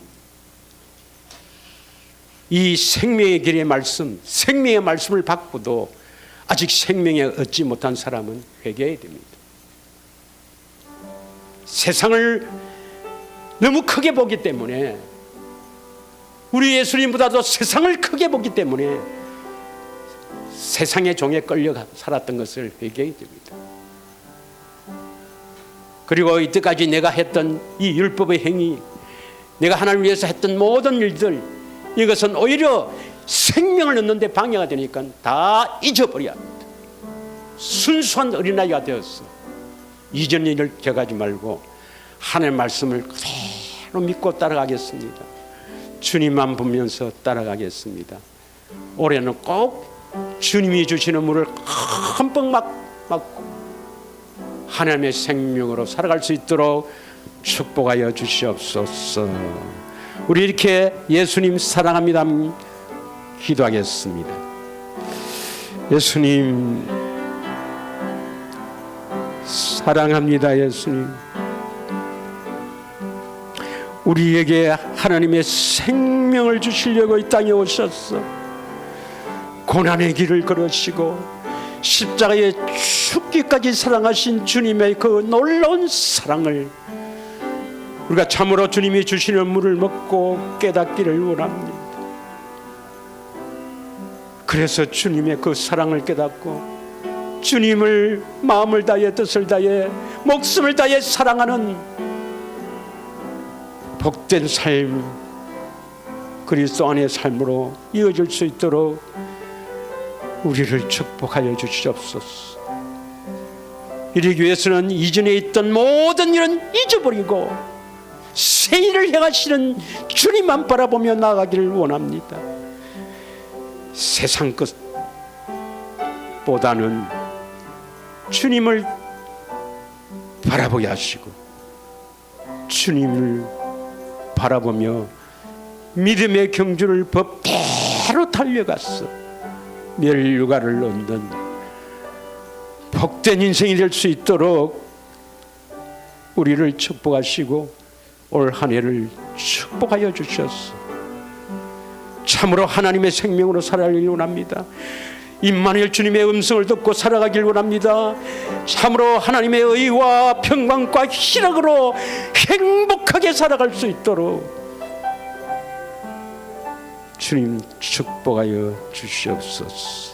이 생명의 길의 말씀, 생명의 말씀을 받고도 아직 생명에 얻지 못한 사람은 회개해야 됩니다. 세상을 너무 크게 보기 때문에, 우리 예수님보다도 세상을 크게 보기 때문에 세상의 종에 끌려 살았던 것을 회개해야 됩니다. 그리고 이때까지 내가 했던 이 율법의 행위, 내가 하나님을 위해서 했던 모든 일들, 이것은 오히려 생명을 얻는 데 방해가 되니까 다 잊어버려야 합니다. 순수한 어린아이가 되어서 이전 일을 기억하지 말고 하나님의 말씀을 그대로 믿고 따라가겠습니다. 주님만 보면서 따라가겠습니다. 올해는 꼭 주님이 주시는 물을 흠뻑 맞고 하나님의 생명으로 살아갈 수 있도록 축복하여 주시옵소서. 우리 이렇게 예수님 사랑합니다 기도하겠습니다. 예수님 사랑합니다. 예수님, 우리에게 하나님의 생명을 주시려고 이 땅에 오셨어. 고난의 길을 걸으시고 십자가에 죽기까지 사랑하신 주님의 그 놀라운 사랑을 우리가 참으로 주님이 주시는 물을 먹고 깨닫기를 원합니다. 그래서 주님의 그 사랑을 깨닫고 주님을 마음을 다해 뜻을 다해 목숨을 다해 사랑하는 복된 삶, 그리스도 안의 삶으로 이어질 수 있도록 우리를 축복하여 주시옵소서. 이러기 위해서는 이전에 있던 모든 일은 잊어버리고 새 일을 행하시는 주님만 바라보며 나아가기를 원합니다. 세상 것보다는 주님을 바라보게 하시고 주님을 바라보며 믿음의 경주를 법대로 달려갔어 멸류관을 얻는 복된 인생이 될 수 있도록 우리를 축복하시고 올 한 해를 축복하여 주셨어. 참으로 하나님의 생명으로 살아가길 원합니다. 임마누엘 주님의 음성을 듣고 살아가길 원합니다. 참으로 하나님의 의와 평강과 희락으로 행복하게 살아갈 수 있도록 주님 축복하여 주시옵소서.